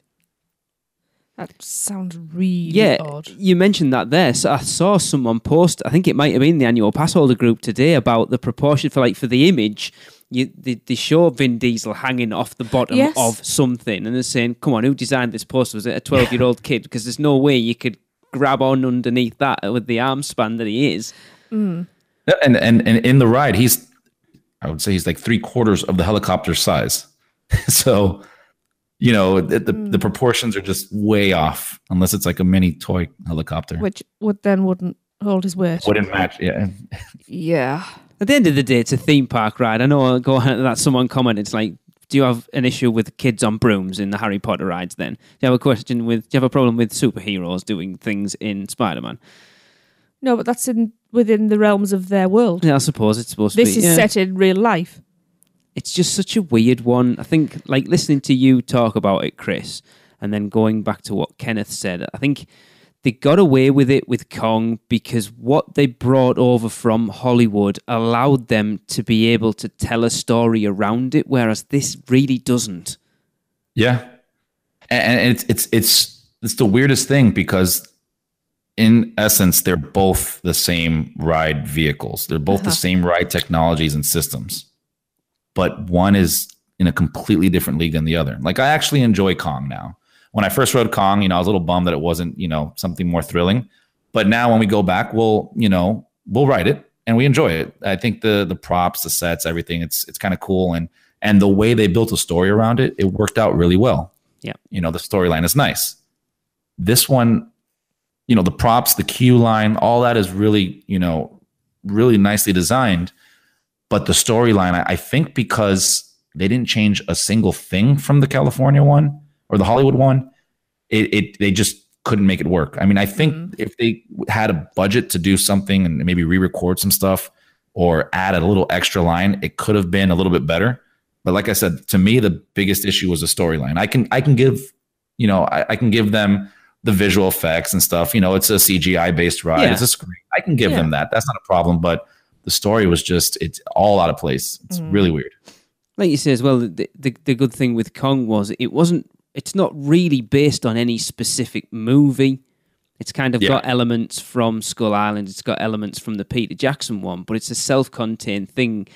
Speaker 1: That sounds really odd.
Speaker 2: You mentioned that there. So I saw someone post, I think it might have been the annual pass holder group today, about the proportion for the image. They show Vin Diesel hanging off the bottom of something, and they're saying, "Come on, who designed this poster? Was it a 12-year-old kid? Because there's no way you could grab on underneath that with the arm span that he is."
Speaker 3: And in the ride, I would say he's like 3/4 of the helicopter size. So. The proportions are just way off unless it's like a mini toy helicopter.
Speaker 1: Which wouldn't hold his weight.
Speaker 3: Wouldn't match, yeah.
Speaker 1: Yeah.
Speaker 2: At the end of the day, it's a theme park ride. I know that someone commented, it's like, do you have an issue with kids on brooms in the Harry Potter rides then? Do you have a problem with superheroes doing things in Spider-Man?
Speaker 1: No, but that's within the realms of their world.
Speaker 2: Yeah, I suppose it's supposed to be.
Speaker 1: This is set in real life.
Speaker 2: It's just such a weird one. I think, like, listening to you talk about it, Chris, and then going back to what Kenneth said, I think they got away with it with Kong because what they brought over from Hollywood allowed them to be able to tell a story around it, whereas this really doesn't.
Speaker 3: Yeah. And it's the weirdest thing because in essence, they're both the same ride vehicles. They're both the same ride technologies and systems. But one is in a completely different league than the other. Like I actually enjoy Kong now. When I first rode Kong, I was a little bummed that it wasn't, something more thrilling. But now when we go back, we'll ride it and we enjoy it. I think the props, the sets, everything, it's kind of cool. And the way they built a story around it, it worked out really well.
Speaker 2: Yeah.
Speaker 3: The storyline is nice. This one, the props, the queue line, all that is really, really nicely designed. But the storyline, I think because they didn't change a single thing from the California one or the Hollywood one, they just couldn't make it work. I mean, I think if they had a budget to do something and maybe re-record some stuff or add a little extra line, it could have been a little bit better. But like I said, to me, the biggest issue was the storyline. I can give, I can give them the visual effects and stuff. It's a CGI based ride. It's a screen. I can give them that. That's not a problem. But the story was it's all out of place. It's really weird.
Speaker 2: Like you say as well, the good thing with Kong was it's not really based on any specific movie. It's kind of got elements from Skull Island. It's got elements from the Peter Jackson one, but it's a self-contained thing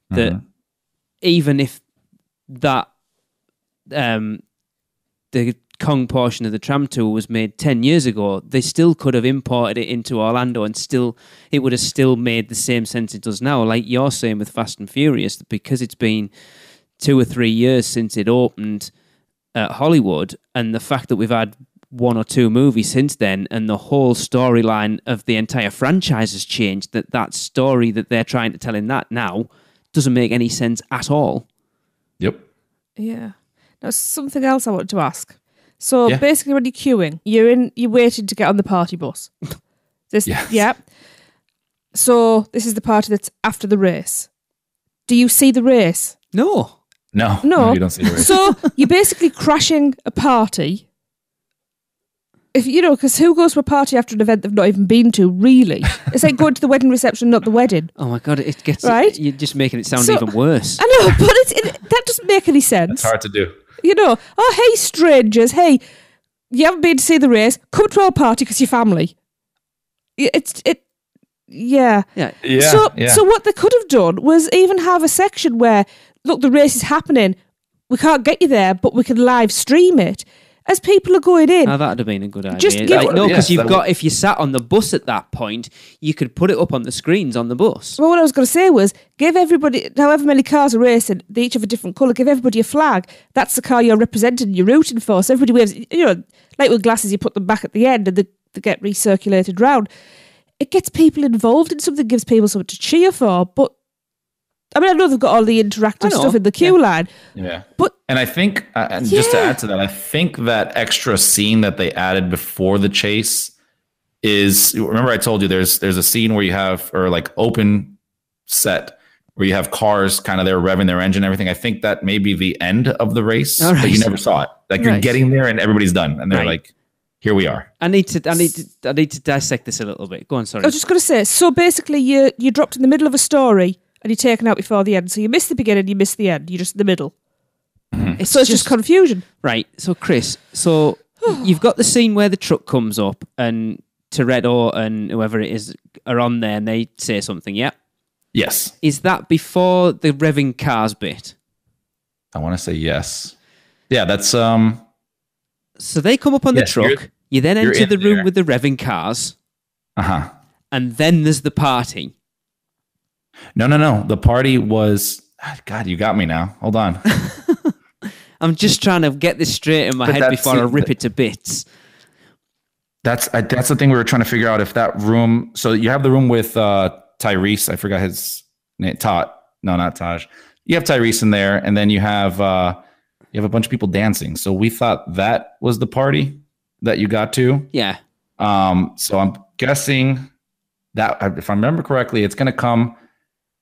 Speaker 2: that even if that the Kong portion of the tram tour was made 10 years ago, they still could have imported it into Orlando and it would have still made the same sense it does now. Like you're saying with Fast and Furious, because it's been 2 or 3 years since it opened at Hollywood, and the fact that we've had 1 or 2 movies since then, and the whole storyline of the entire franchise has changed, that story that they're trying to tell in that now doesn't make any sense at all.
Speaker 3: Yep.
Speaker 1: Yeah. Now, something else I wanted to ask. So basically, when you're queuing, you're waiting to get on the party bus. Yeah. So this is the party that's after the race. Do you see the race?
Speaker 2: No,
Speaker 3: you don't see the race.
Speaker 1: So you're basically crashing a party. If because who goes to a party after an event they've not even been to? Really, it's like going to the wedding reception, not the wedding.
Speaker 2: Oh my god, it gets
Speaker 1: right.
Speaker 2: You're just making it sound even worse.
Speaker 1: I know, but that doesn't make any sense.
Speaker 3: It's hard to do.
Speaker 1: Oh, hey, strangers, hey, you haven't been to see the race, come to our party because you're family. Yeah. So what they could have done was even have a section where, look, the race is happening, we can't get you there, but we can live stream it. As people are going in.
Speaker 2: Now, that would have been a good idea.
Speaker 1: Just
Speaker 2: because if you sat on the bus at that point, you could put it up on the screens on the bus.
Speaker 1: Well, what I was going to say was, give everybody, however many cars are racing, they each have a different colour, give everybody a flag. That's the car you're representing, you're rooting for. So everybody waves, like with glasses, you put them back at the end and they get recirculated round. It gets people involved in something, gives people something to cheer for. But, I mean, I know they've got all the interactive stuff in the queue line.
Speaker 3: Yeah.
Speaker 1: And
Speaker 3: I think, just to add to that, I think that extra scene that they added before the chase is, remember I told you there's a scene where you have, or like open set, where you have cars kind of there revving their engine and everything. I think that may be the end of the race, but you never saw it. Like you're getting there and everybody's done. And they're like, here we are.
Speaker 2: I need to dissect this a little bit. Go on, sorry.
Speaker 1: I was just going to say, so basically you're dropped in the middle of a story and you're taken out before the end. So you miss the beginning, you miss the end. You're just in the middle. It's just confusion.
Speaker 2: Right. So, Chris, you've got the scene where the truck comes up and Toretto and whoever it is are on there and they say something, yeah?
Speaker 3: Yes.
Speaker 2: Is that before the revving cars bit?
Speaker 3: I want to say yes. Yeah, that's...
Speaker 2: So they come up on the truck, you then enter the room with the revving cars, and then there's the party.
Speaker 3: No. The party was... God, you got me now. Hold on.
Speaker 2: I'm just trying to get this straight in my head before I rip it to bits.
Speaker 3: That's the thing we were trying to figure out, if that room... So you have the room with Tyrese. I forgot his name. Todd. No, not Taj. You have Tyrese in there, and then you have a bunch of people dancing. So we thought that was the party that you got to.
Speaker 2: Yeah.
Speaker 3: So I'm guessing that, if I remember correctly, it's going to come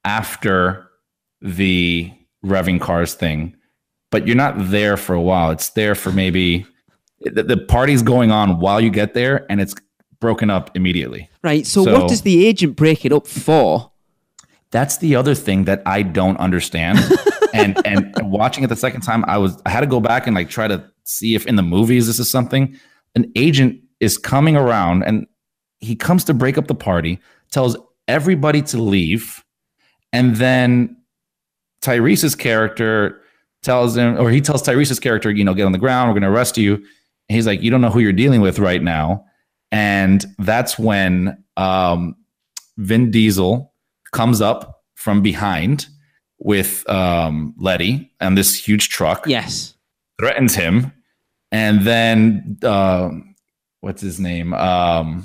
Speaker 3: after the revving cars thing. But you're not there for a while. It's there for maybe... The party's going on while you get there, and it's broken up immesely.
Speaker 2: Right. So what does the agent break it up for?
Speaker 3: That's the other thing that I don't understand. and watching it the second time, I had to go back and like try to see if in the movies this is something. An agent is coming around and he comes to break up the party, tells everybody to leave, and then Tyrese's character tells Tyrese's character, get on the ground, we're going to arrest you. And he's like, you don't know who you're dealing with right now. And that's when Vin Diesel comes up from behind with Letty and this huge truck.
Speaker 2: Yes.
Speaker 3: Threatens him. And then, what's his name? The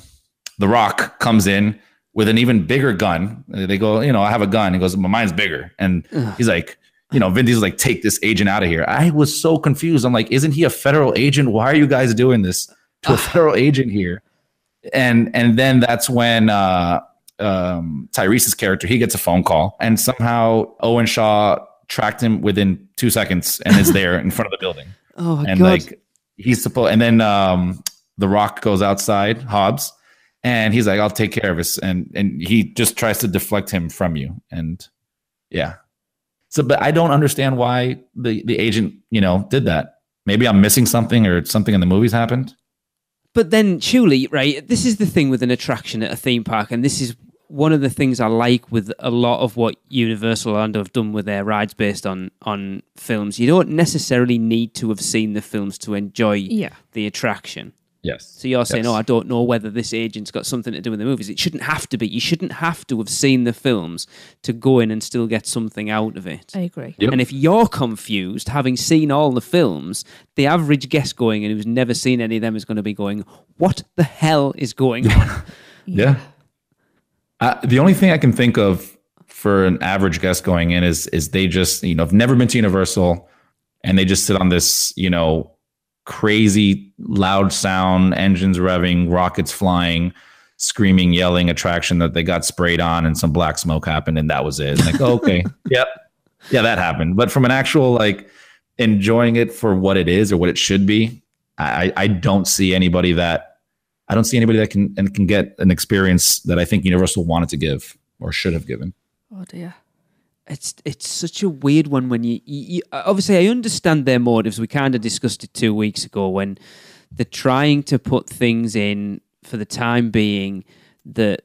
Speaker 3: Rock comes in with an even bigger gun. They go, I have a gun. He goes, but mine's bigger. And he's like, Vin Diesel's like, take this agent out of here. I was so confused. I'm like, isn't he a federal agent? Why are you guys doing this? to a federal agent here. And then that's when Tyrese's character, he gets a phone call, and somehow Owen Shaw tracked him within 2 seconds and is there in front of the building.
Speaker 2: Oh my
Speaker 3: and
Speaker 2: God.
Speaker 3: like he's supposed, and then The Rock goes outside, Hobbs, and he's like, I'll take care of this. And he just tries to deflect him from you. And yeah. So, but I don't understand why the agent, did that. Maybe I'm missing something, or something in the movies happened.
Speaker 2: But then, surely, right, this is the thing with an attraction at a theme park, and this is one of the things I like with a lot of what Universal Orlando have done with their rides based on films. You don't necessarily need to have seen the films to enjoy the attraction.
Speaker 3: Yes.
Speaker 2: So you're saying, I don't know whether this agent's got something to do with the movies. It shouldn't have to be. You shouldn't have to have seen the films to go in and still get something out of it.
Speaker 1: I agree.
Speaker 3: Yep.
Speaker 2: And if you're confused, having seen all the films, the average guest going in who's never seen any of them is going to be going, what the hell is going on?
Speaker 3: Yeah. The only thing I can think of for an average guest going in is they just, have never been to Universal, and they just sit on this, crazy loud sound, engines revving, rockets flying, screaming, yelling attraction that they got sprayed on and some black smoke happened, and that was it. Like, okay, yep. Yeah, that happened. But from an actual, like, enjoying it for what it is or what it should be, I don't see anybody that can get an experience that I think Universal wanted to give or should have given.
Speaker 1: Oh dear.
Speaker 2: It's such a weird one when you obviously I understand their motives. We kind of discussed it 2 weeks ago when they're trying to put things in for the time being. The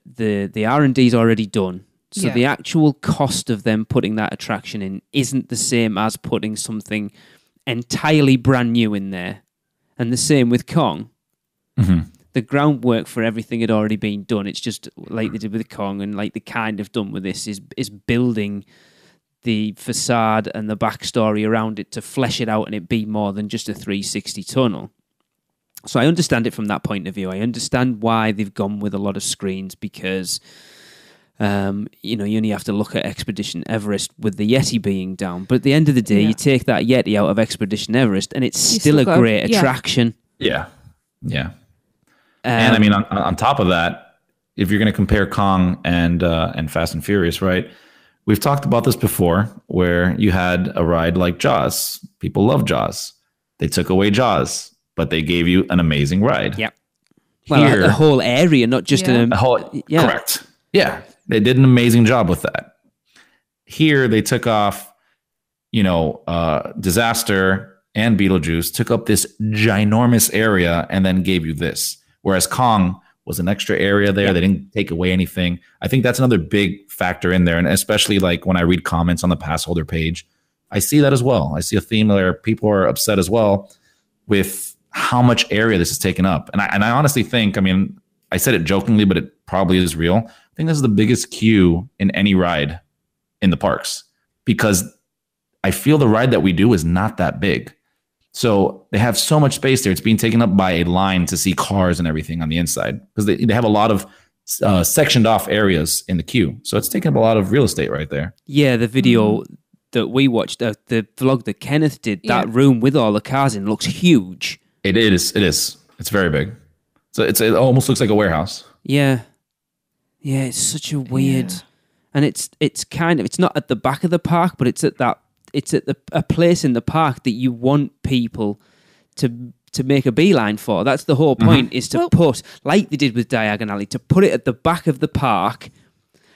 Speaker 2: R&D's already done, so the actual cost of them putting that attraction in isn't the same as putting something entirely brand new in there. And the same with Kong.
Speaker 3: Mm-hmm.
Speaker 2: The groundwork for everything had already been done. It's just like they did with Kong, and like they kind of done with this is building the facade and the backstory around it to flesh it out and it be more than just a 360 tunnel. So I understand it from that point of view. I understand why they've gone with a lot of screens because, you only have to look at Expedition Everest with the Yeti being down. But at the end of the day, you take that Yeti out of Expedition Everest and it's still a great attraction.
Speaker 3: Yeah. Yeah. And I mean, on top of that, if you're going to compare Kong and Fast and Furious, right? We've talked about this before, where you had a ride like Jaws. People love Jaws. They took away Jaws, but they gave you an amazing ride.
Speaker 2: Yep. Well, a whole area, not just
Speaker 3: correct. Yeah, they did an amazing job with that. Here, they took off, Disaster and Beetlejuice, took up this ginormous area, and then gave you this. Whereas Kong was an extra area there. They didn't take away anything. I think that's another big factor in there. And especially like when I read comments on the pass holder page, I see that as well. I see a theme where people are upset as well with how much area this is taken up. And I honestly think, I mean, I said it jokingly, but it probably is real. I think this is the biggest queue in any ride in the parks because I feel the ride that we do is not that big. So they have so much space there. It's being taken up by a line to see cars and everything on the inside because they have a lot of sectioned off areas in the queue. So it's taking up a lot of real estate right there.
Speaker 2: Yeah, the video that we watched, the vlog that Kenneth did, that room with all the cars in looks huge.
Speaker 3: It is. It's very big. So it almost looks like a warehouse.
Speaker 2: Yeah. Yeah, it's such a weird... Yeah. And it's kind of... It's not at the back of the park, but it's at a place in the park that you want people to make a beeline for. That's the whole point, is to put, like they did with Diagon Alley, to put it at the back of the park,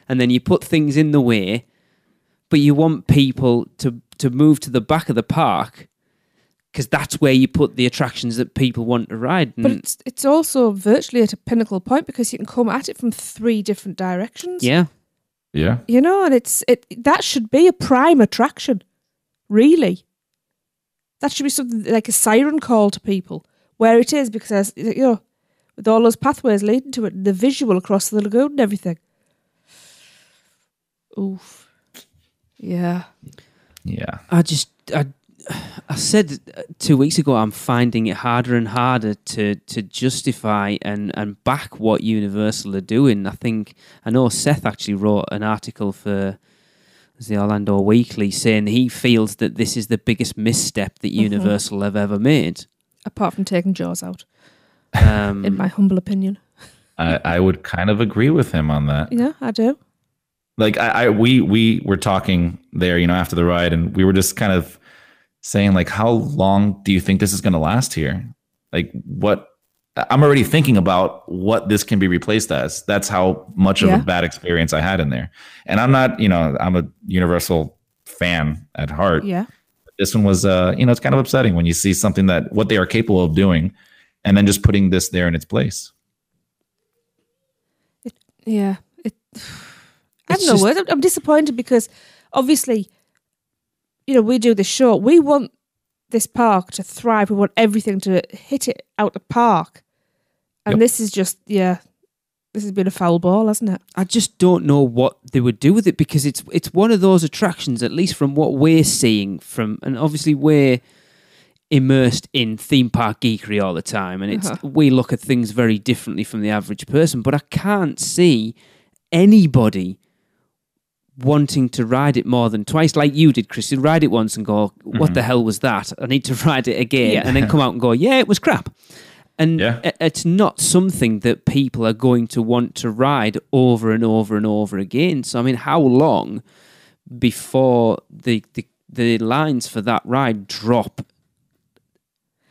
Speaker 2: and then you put things in the way, but you want people to move to the back of the park because that's where you put the attractions that people want to ride.
Speaker 1: But it's also virtually at a pinnacle point because you can come at it from 3 different directions.
Speaker 2: Yeah.
Speaker 3: Yeah.
Speaker 1: And that should be a prime attraction. Really? That should be something like a siren call to people where it is because, with all those pathways leading to it, the visual across the lagoon and everything. Oof. Yeah.
Speaker 3: Yeah.
Speaker 2: I said 2 weeks ago, I'm finding it harder and harder to justify and back what Universal are doing. I know Seth actually wrote an article for the Orlando Weekly saying he feels that this is the biggest misstep that Universal have ever made.
Speaker 1: Apart from taking Jaws out. in my humble opinion.
Speaker 3: I would kind of agree with him on that.
Speaker 1: Yeah, I do.
Speaker 3: Like we were talking there, after the ride, and we were just kind of saying, like, how long do you think this is going to last here? Like, what? I'm already thinking about what this can be replaced as. That's how much of a bad experience I had in there. And I'm not, I'm a Universal fan at heart.
Speaker 1: Yeah.
Speaker 3: This one was, it's kind of upsetting when you see something that what they are capable of doing, and then just putting this there in its place.
Speaker 1: I have no words. I'm disappointed because obviously, we do this show. We want this park to thrive. We want everything to hit it out the park. And this is just, this has been a foul ball, hasn't it?
Speaker 2: I just don't know what they would do with it, because it's one of those attractions, at least from what we're seeing and obviously we're immersed in theme park geekery all the time, and we look at things very differently from the average person, but I can't see anybody wanting to ride it more than twice, like you did, Chris. You'd ride it once and go, what the hell was that? I need to ride it again. And then come out and go, it was crap. And it's not something that people are going to want to ride over and over and over again. So, I mean, how long before the lines for that ride drop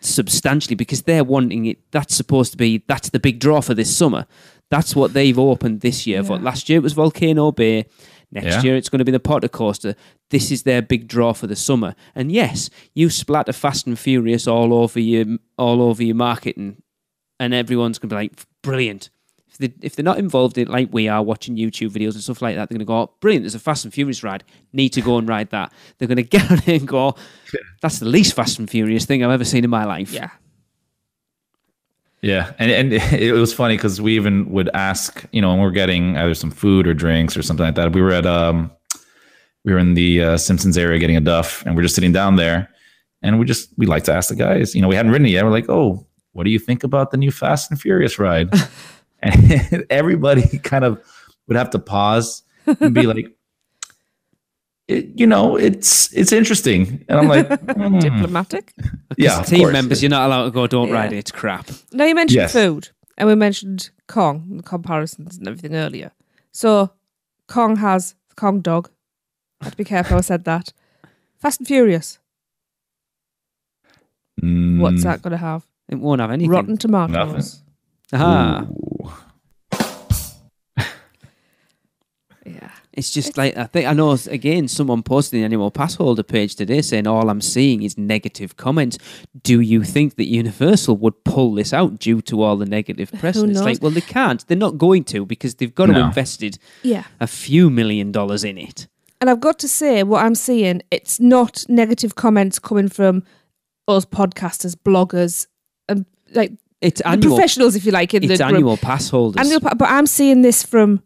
Speaker 2: substantially? Because they're wanting it. That's the big draw for this summer. That's what they've opened this year. But last year it was Volcano Bay. Next year it's going to be the Potter Coaster. This is their big draw for the summer. And yes, you splatter Fast and Furious all over your marketing, and everyone's going to be like, brilliant. If they're not involved in it like we are, watching YouTube videos and stuff like that, they're going to go, brilliant, there's a Fast and Furious ride, need to go and ride that. They're going to get on it and go, that's the least Fast and Furious thing I've ever seen in my life.
Speaker 1: Yeah.
Speaker 3: Yeah, and it was funny because we even would ask, when we're getting either some food or drinks or something like that. We were in the Simpsons area getting a Duff, and we're just sitting down there, and we like to ask the guys. We hadn't ridden it yet. We're like, oh, what do you think about the new Fast and Furious ride? And everybody kind of would have to pause and be like, it's interesting. And I'm like,
Speaker 1: diplomatic.
Speaker 3: Yeah,
Speaker 2: team members, you're not allowed to go, don't ride it, it's crap.
Speaker 1: Now, you mentioned food, and we mentioned Kong, the comparisons and everything earlier. So, Kong has the Kong dog. I have to be careful how I said that. Fast and Furious. What's that going to have?
Speaker 2: It won't have anything.
Speaker 1: Rotten tomatoes.
Speaker 2: Aha.
Speaker 1: Yeah.
Speaker 2: It's just I know, again, someone posted the Animal Pass holder page today saying all I'm seeing is negative comments. Do you think that Universal would pull this out due to all the negative press?
Speaker 1: Who
Speaker 2: And it's
Speaker 1: knows?
Speaker 2: like, well, they can't. They're not going to, because they've got to invested a few $1 million in it.
Speaker 1: And I've got to say, what I'm seeing, it's not negative comments coming from us podcasters, bloggers, and
Speaker 2: it's
Speaker 1: the professionals, if you like.
Speaker 2: It's Annual Pass holders.
Speaker 1: But I'm seeing this from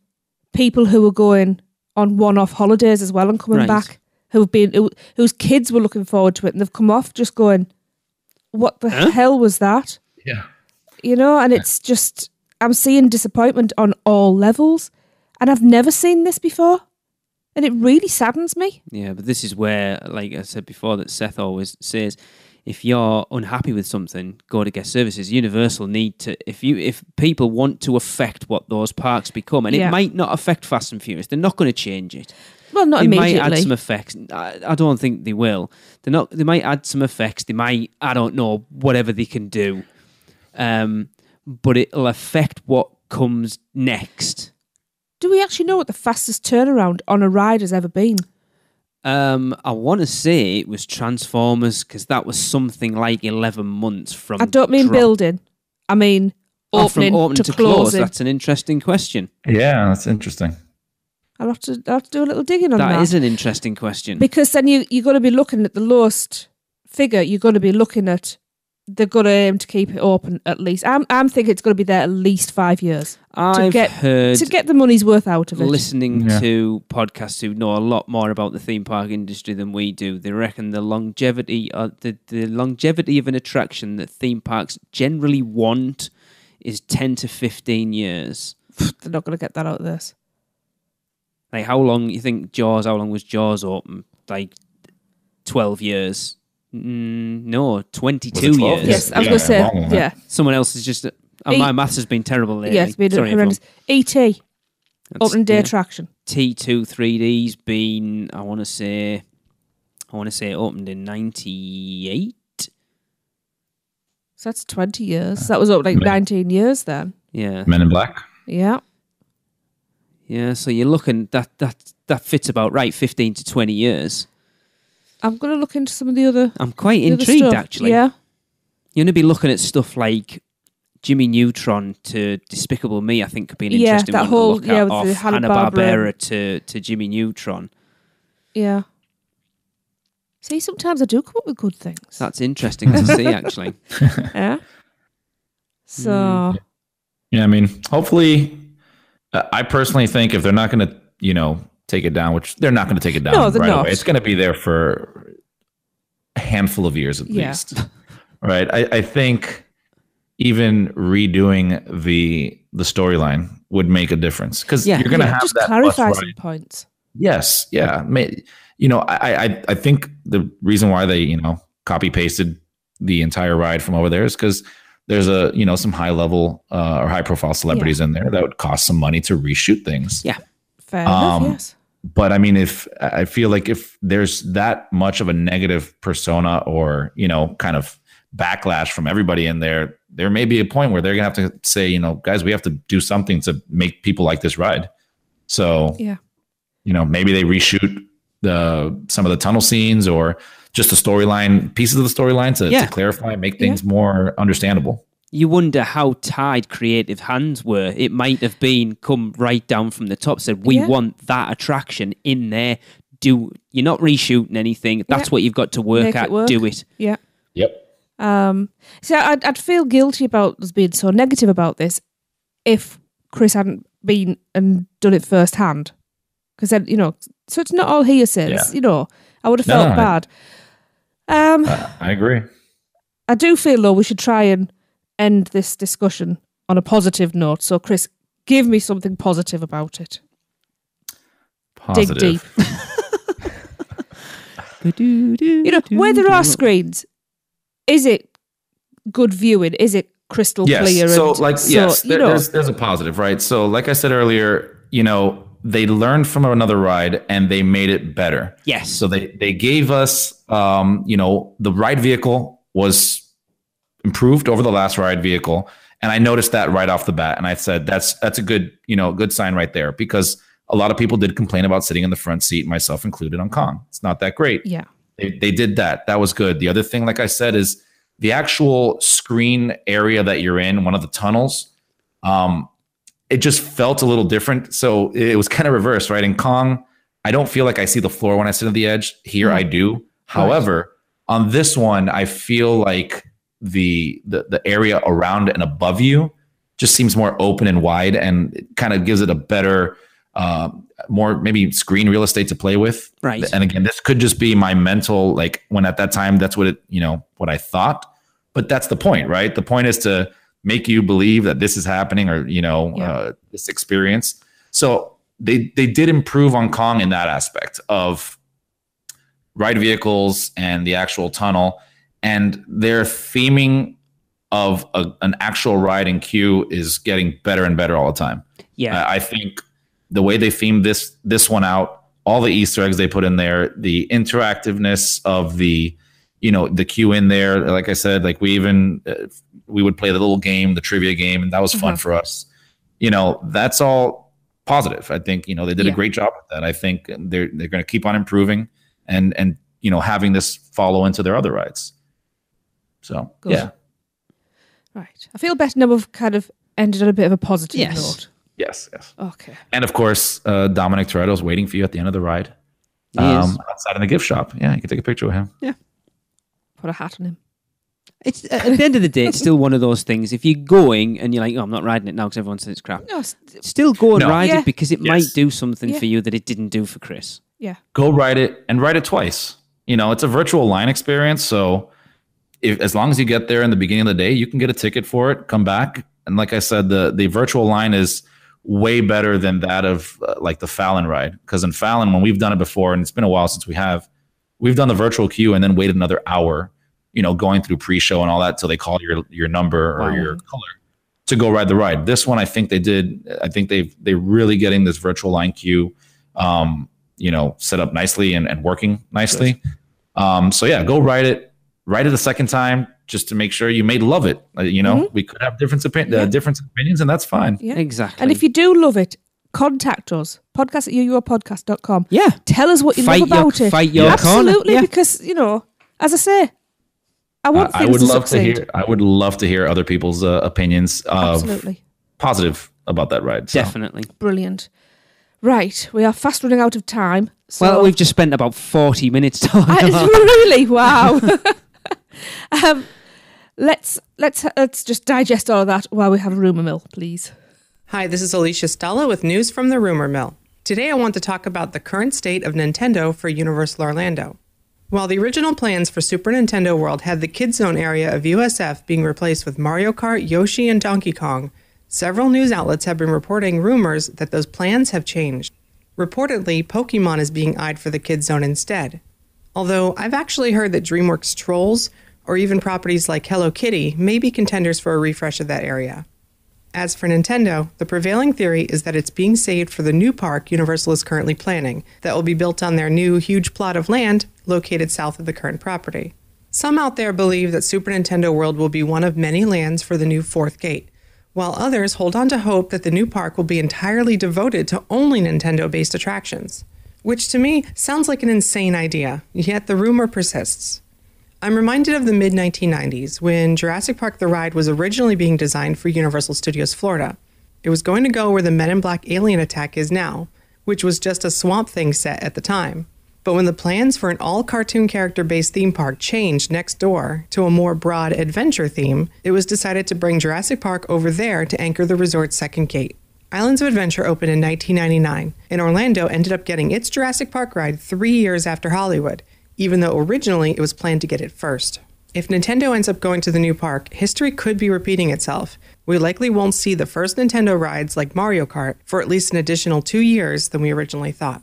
Speaker 1: people who are going on one-off holidays as well and coming back, whose kids were looking forward to it, and they've come off just going, what the hell was that?
Speaker 3: Yeah.
Speaker 1: And it's just, I'm seeing disappointment on all levels, and I've never seen this before, and it really saddens me.
Speaker 2: Yeah, but this is where, like I said before, that Seth always says, if you're unhappy with something, go to guest services. Universal need to, if people want to affect what those parks become, and it might not affect Fast and Furious, they're not going to change it.
Speaker 1: Well, not
Speaker 2: they
Speaker 1: immediately.
Speaker 2: They might add some effects. I don't think they will. They might add some effects. They might, I don't know, whatever they can do. But it'll affect what comes next.
Speaker 1: Do we actually know what the fastest turnaround on a ride has ever been?
Speaker 2: I want to say it was Transformers, because that was something like 11 months from.
Speaker 1: I don't mean building. I mean opening,
Speaker 2: from opening
Speaker 1: to
Speaker 2: close.
Speaker 1: closing.
Speaker 2: That's an interesting question.
Speaker 3: Yeah, that's interesting.
Speaker 1: I'll have to do a little digging on that.
Speaker 2: That is an interesting question.
Speaker 1: Because then you're going to be looking at the lowest figure. You're going to be looking at, they're going to aim to keep it open at least. I'm thinking it's going to be there at least 5 years.
Speaker 2: I've heard
Speaker 1: to get the money's worth out of it.
Speaker 2: Listening to podcasts who know a lot more about the theme park industry than we do, they reckon the longevity of an attraction that theme parks generally want is 10 to 15 years.
Speaker 1: They're not going to get that out of this.
Speaker 2: Like, how long was Jaws open? Like 12 years? No, 22 years.
Speaker 1: Yes, I was going to say, yeah.
Speaker 2: Someone else is just My maths has been terrible lately.
Speaker 1: Yeah, it's been
Speaker 2: Sorry,
Speaker 1: horrendous. E.T.
Speaker 2: That's-
Speaker 1: Opening day
Speaker 2: yeah.
Speaker 1: attraction.
Speaker 2: T2 3D's been, I want to say it opened in 98.
Speaker 1: So that's 20 years. That was up like 19 years then.
Speaker 2: Yeah.
Speaker 3: Men in Black.
Speaker 1: Yeah.
Speaker 2: Yeah, so you're looking, that fits about right, 15 to 20 years.
Speaker 1: I'm going to look into some of the other.
Speaker 2: I'm quite
Speaker 1: the other
Speaker 2: intrigued,
Speaker 1: stuff.
Speaker 2: actually.
Speaker 1: Yeah.
Speaker 2: You're going to be looking at stuff like Jimmy Neutron to Despicable Me, I think could be an
Speaker 1: Yeah,
Speaker 2: interesting
Speaker 1: that
Speaker 2: one
Speaker 1: whole-
Speaker 2: to look
Speaker 1: yeah,
Speaker 2: at.
Speaker 1: with
Speaker 2: Off
Speaker 1: the
Speaker 2: Hanna-Barbera to Jimmy Neutron.
Speaker 1: Yeah. See, sometimes I do come up with good things.
Speaker 2: That's interesting to see, actually.
Speaker 1: Yeah. So,
Speaker 3: Yeah, I mean, hopefully, I personally think if they're not going to, take it down, which they're not going to take it down
Speaker 1: No, they're
Speaker 3: right
Speaker 1: not.
Speaker 3: away, it's going to be there for a handful of years at
Speaker 1: Yeah.
Speaker 3: least. Right? I think even redoing the storyline would make a difference because
Speaker 2: Yeah.
Speaker 3: you're going to have
Speaker 1: just
Speaker 3: that
Speaker 1: clarify
Speaker 3: bus
Speaker 1: some
Speaker 3: ride.
Speaker 1: points.
Speaker 3: Yes, yeah. I think the reason why they copy pasted the entire ride from over there is because there's some high level or high profile celebrities in there that would cost some money to reshoot things.
Speaker 2: Yeah.
Speaker 1: Fair enough, yes.
Speaker 3: But I mean, if I feel like if there's that much of a negative persona or kind of backlash from everybody in there, there may be a point where they're gonna have to say, guys, we have to do something to make people like this ride. So
Speaker 1: Yeah.
Speaker 3: maybe they reshoot some of the tunnel scenes or just the storyline, pieces of the storyline to clarify, make things more understandable.
Speaker 2: You wonder how tied creative hands were. It might have been come right down from the top, said, we want that attraction in there. You're not reshooting anything. That's what you've got to work
Speaker 1: Make it
Speaker 2: at.
Speaker 1: work.
Speaker 2: Do it.
Speaker 1: Yeah.
Speaker 3: Yep.
Speaker 1: So I'd feel guilty about us being so negative about this if Chris hadn't been and done it firsthand. Because then, so it's not all hearsay.
Speaker 3: Yeah.
Speaker 1: I would have felt bad.
Speaker 3: I agree.
Speaker 1: I do feel, though, we should try and end this discussion on a positive note. So, Chris, give me something positive about it.
Speaker 3: Positive.
Speaker 1: Dig deep. Where there are screens, is it good viewing? Is it crystal clear?
Speaker 3: So, there's a positive, right? So, like I said earlier, they learned from another ride and they made it better.
Speaker 2: Yes.
Speaker 3: So they gave us, the ride vehicle was improved over the last ride vehicle. And I noticed that right off the bat. And I said, that's a good, good sign right there, because a lot of people did complain about sitting in the front seat, myself included, on Kong. It's not that great.
Speaker 1: Yeah.
Speaker 3: They did that. That was good. The other thing, like I said, is the actual screen area that you're in, one of the tunnels, it just felt a little different. So it was kind of reversed, right? In Kong, I don't feel like I see the floor when I sit at the edge. Here I do. However, on this one, I feel like the area around and above you just seems more open and wide, and it kind of gives it a better, more maybe screen real estate to play with.
Speaker 2: Right.
Speaker 3: And again, this could just be my mental, like when at that time, that's what it, what I thought. But that's the point, right? The point is to make you believe that this is happening, or this experience. So they did improve on Kong in that aspect of ride vehicles and the actual tunnel, and their theming of an actual ride in queue is getting better and better all the time.
Speaker 2: Yeah,
Speaker 3: I think the way they themed this one out, all the Easter eggs they put in there, the interactiveness of the queue in there. Like I said, like we would play the little game, the trivia game, and that was fun for us. That's all positive. I think, they did a great job with that. I think they're going to keep on improving and having this follow into their other rides. So,
Speaker 1: Good.
Speaker 3: yeah.
Speaker 1: Right. I feel better now we've kind of ended on a bit of a positive note.
Speaker 3: Yes.
Speaker 1: Okay.
Speaker 3: And of course, Dominic Toretto's waiting for you at the end of the ride. Outside in the gift shop. Yeah, you can take a picture with him.
Speaker 2: Yeah.
Speaker 1: Put a hat on him.
Speaker 2: It's at the end of the day, it's still one of those things. If you're going and you're like, I'm not riding it now because everyone says it's crap.
Speaker 1: No,
Speaker 2: still go and ride it, because it might do something
Speaker 1: Yeah.
Speaker 2: for you that it didn't do for Chris.
Speaker 1: Yeah.
Speaker 3: Go ride it, and ride it twice. It's a virtual line experience. So as long as you get there in the beginning of the day, you can get a ticket for it, come back. And like I said, the virtual line is way better than that of like the Fallon ride. Because in Fallon, when we've done it before, and it's been a while since we've done the virtual queue and then waited another hour, going through pre-show and all that till they call your number or your color to go ride the ride. This one, I think they're really getting this virtual line queue, set up nicely and working nicely. So yeah, go ride it a second time just to make sure you may love it. We could have different opinions, and that's fine.
Speaker 1: Yeah.
Speaker 2: Exactly.
Speaker 1: And if you do love it, contact us, podcast@uurpodcast.com.
Speaker 2: Yeah.
Speaker 1: Tell us what you love about it.
Speaker 2: Fight your corner.
Speaker 1: Absolutely,
Speaker 2: Yeah.
Speaker 1: because, as I say, I want
Speaker 3: I
Speaker 1: things
Speaker 3: would
Speaker 1: to
Speaker 3: love
Speaker 1: succeed.
Speaker 3: to hear. I would love to hear other people's opinions
Speaker 1: Absolutely.
Speaker 3: positive about that ride. So.
Speaker 2: Definitely.
Speaker 1: Brilliant. Right, we are fast running out of time. So
Speaker 2: Well, we've just spent about 40 minutes talking
Speaker 1: It's
Speaker 2: about
Speaker 1: really wow. Let's just digest all of that while we have a rumour mill, please.
Speaker 8: Hi, this is Alicia Stella with news from the Rumor Mill. Today I want to talk about the current state of Nintendo for Universal Orlando. While the original plans for Super Nintendo World had the Kids Zone area of USF being replaced with Mario Kart, Yoshi, and Donkey Kong, several news outlets have been reporting rumors that those plans have changed. Reportedly, Pokemon is being eyed for the Kids Zone instead. Although I've actually heard that DreamWorks Trolls, or even properties like Hello Kitty, may be contenders for a refresh of that area. As for Nintendo, the prevailing theory is that it's being saved for the new park Universal is currently planning, that will be built on their new huge plot of land located south of the current property. Some out there believe that Super Nintendo World will be one of many lands for the new fourth gate, while others hold on to hope that the new park will be entirely devoted to only Nintendo-based attractions, which to me sounds like an insane idea, yet the rumor persists. I'm reminded of the mid-1990s when Jurassic Park the Ride was originally being designed for Universal Studios Florida. It was going to go where the Men in Black alien attack is now, which was just a Swamp Thing set at the time. But when the plans for an all-cartoon character-based theme park changed next door to a more broad adventure theme, it was decided to bring Jurassic Park over there to anchor the resort's second gate. Islands of Adventure opened in 1999, and Orlando ended up getting its Jurassic Park ride 3 years after Hollywood, even though originally it was planned to get it first. If Nintendo ends up going to the new park, history could be repeating itself. We likely won't see the first Nintendo rides like Mario Kart for at least an additional 2 years than we originally thought.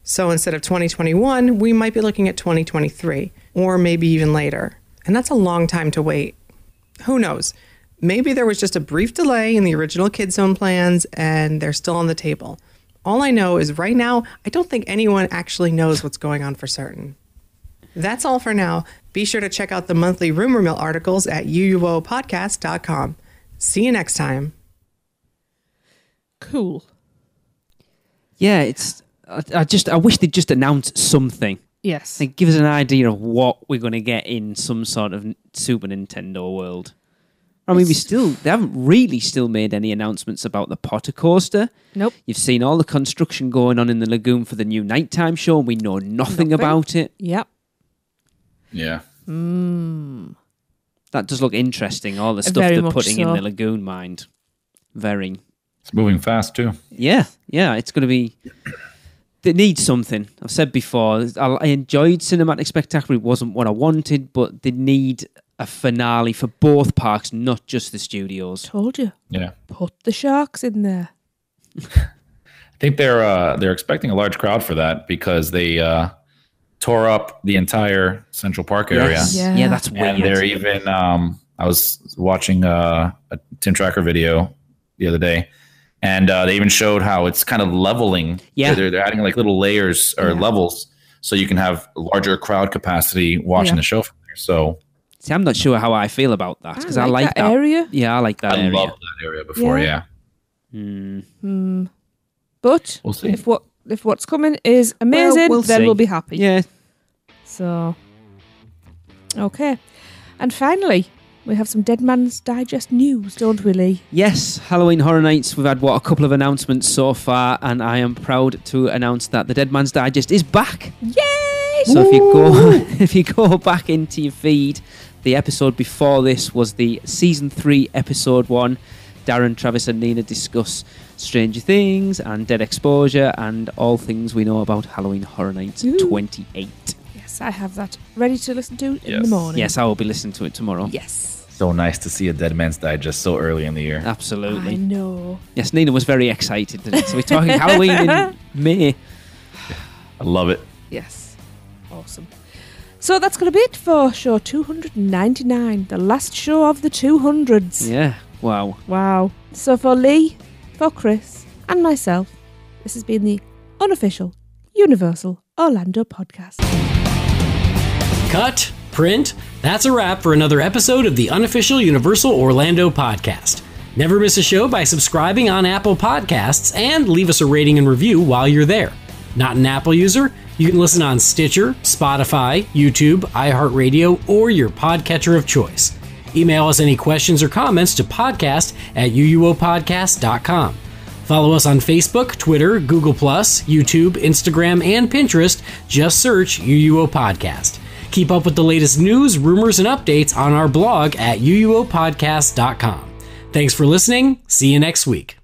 Speaker 8: So instead of 2021, we might be looking at 2023, or maybe even later. And that's a long time to wait. Who knows? Maybe there was just a brief delay in the original Kids Zone plans, and they're still on the table. All I know is right now, I don't think anyone actually knows what's going on for certain. That's all for now. Be sure to check out the monthly Rumor Mill articles at uupodcast.com. See you next time.
Speaker 1: Cool.
Speaker 2: Yeah, I wish they'd just announce something.
Speaker 1: Yes.
Speaker 2: Like, give us an idea of what we're going to get in some sort of Super Nintendo World. I mean, they haven't really still made any announcements about the Potter Coaster.
Speaker 1: Nope.
Speaker 2: You've seen all the construction going on in the lagoon for the new nighttime show, and we know nothing about it.
Speaker 1: Yep.
Speaker 3: Yeah.
Speaker 2: That does look interesting, all the stuff
Speaker 1: Very
Speaker 2: they're
Speaker 1: much
Speaker 2: putting in
Speaker 1: so.
Speaker 2: the lagoon, mind. Very.
Speaker 3: It's moving fast too.
Speaker 2: Yeah, it's going to be... They need something. I've said before, I enjoyed Cinematic Spectacular. It wasn't what I wanted, but they need a finale for both parks, not just the studios.
Speaker 1: Told you.
Speaker 3: Yeah.
Speaker 1: Put the sharks in there.
Speaker 3: I think they're expecting a large crowd for that because they tore up the entire Central Park area.
Speaker 2: Yes.
Speaker 1: Yeah.
Speaker 2: Yeah, that's weird.
Speaker 3: And they're even I was watching a Tim Tracker video the other day, and they even showed how it's kind of leveling.
Speaker 2: Yeah.
Speaker 3: They're adding like little layers or levels so you can have larger crowd capacity watching the show from there. So
Speaker 2: See, I'm not sure how I feel about that because I like that
Speaker 1: area.
Speaker 2: Yeah, I like that area.
Speaker 3: I loved that area before, yeah.
Speaker 1: But
Speaker 3: We'll see.
Speaker 1: if what's coming is amazing,
Speaker 2: we'll
Speaker 1: then
Speaker 2: see.
Speaker 1: we'll be happy.
Speaker 2: Yeah.
Speaker 1: So, okay. And finally, we have some Dead Man's Digest news, don't we, Lee?
Speaker 2: Yes, Halloween Horror Nights. We've had a couple of announcements so far, and I am proud to announce that the Dead Man's Digest is back.
Speaker 1: Yay!
Speaker 2: So if you go back into your feed, the episode before this was the season 3 episode 1. Darren, Travis, and Nina discuss Stranger Things and Dead Exposure and all things we know about Halloween Horror Nights 28.
Speaker 1: Yes, I have that ready to listen to in the morning.
Speaker 2: Yes, I will be listening to it tomorrow.
Speaker 1: Yes.
Speaker 3: So nice to see a Dead Man's Digest so early in the year.
Speaker 2: Absolutely.
Speaker 1: I know.
Speaker 2: Yes, Nina was very excited today. So we're talking Halloween in May.
Speaker 3: I love it.
Speaker 1: Yes. Awesome. So that's going to be it for show 299, the last show of the 200s.
Speaker 2: Yeah. Wow.
Speaker 1: Wow. So for Lee, for Chris, and myself, this has been the Unofficial Universal Orlando Podcast.
Speaker 9: Cut, print, that's a wrap for another episode of the Unofficial Universal Orlando Podcast. Never miss a show by subscribing on Apple Podcasts and leave us a rating and review while you're there. Not an Apple user? You can listen on Stitcher, Spotify, YouTube, iHeartRadio, or your podcatcher of choice. Email us any questions or comments to podcast@uuopodcast.com. Follow us on Facebook, Twitter, Google+, YouTube, Instagram, and Pinterest. Just search UUO Podcast. Keep up with the latest news, rumors, and updates on our blog at uuopodcast.com. Thanks for listening. See you next week.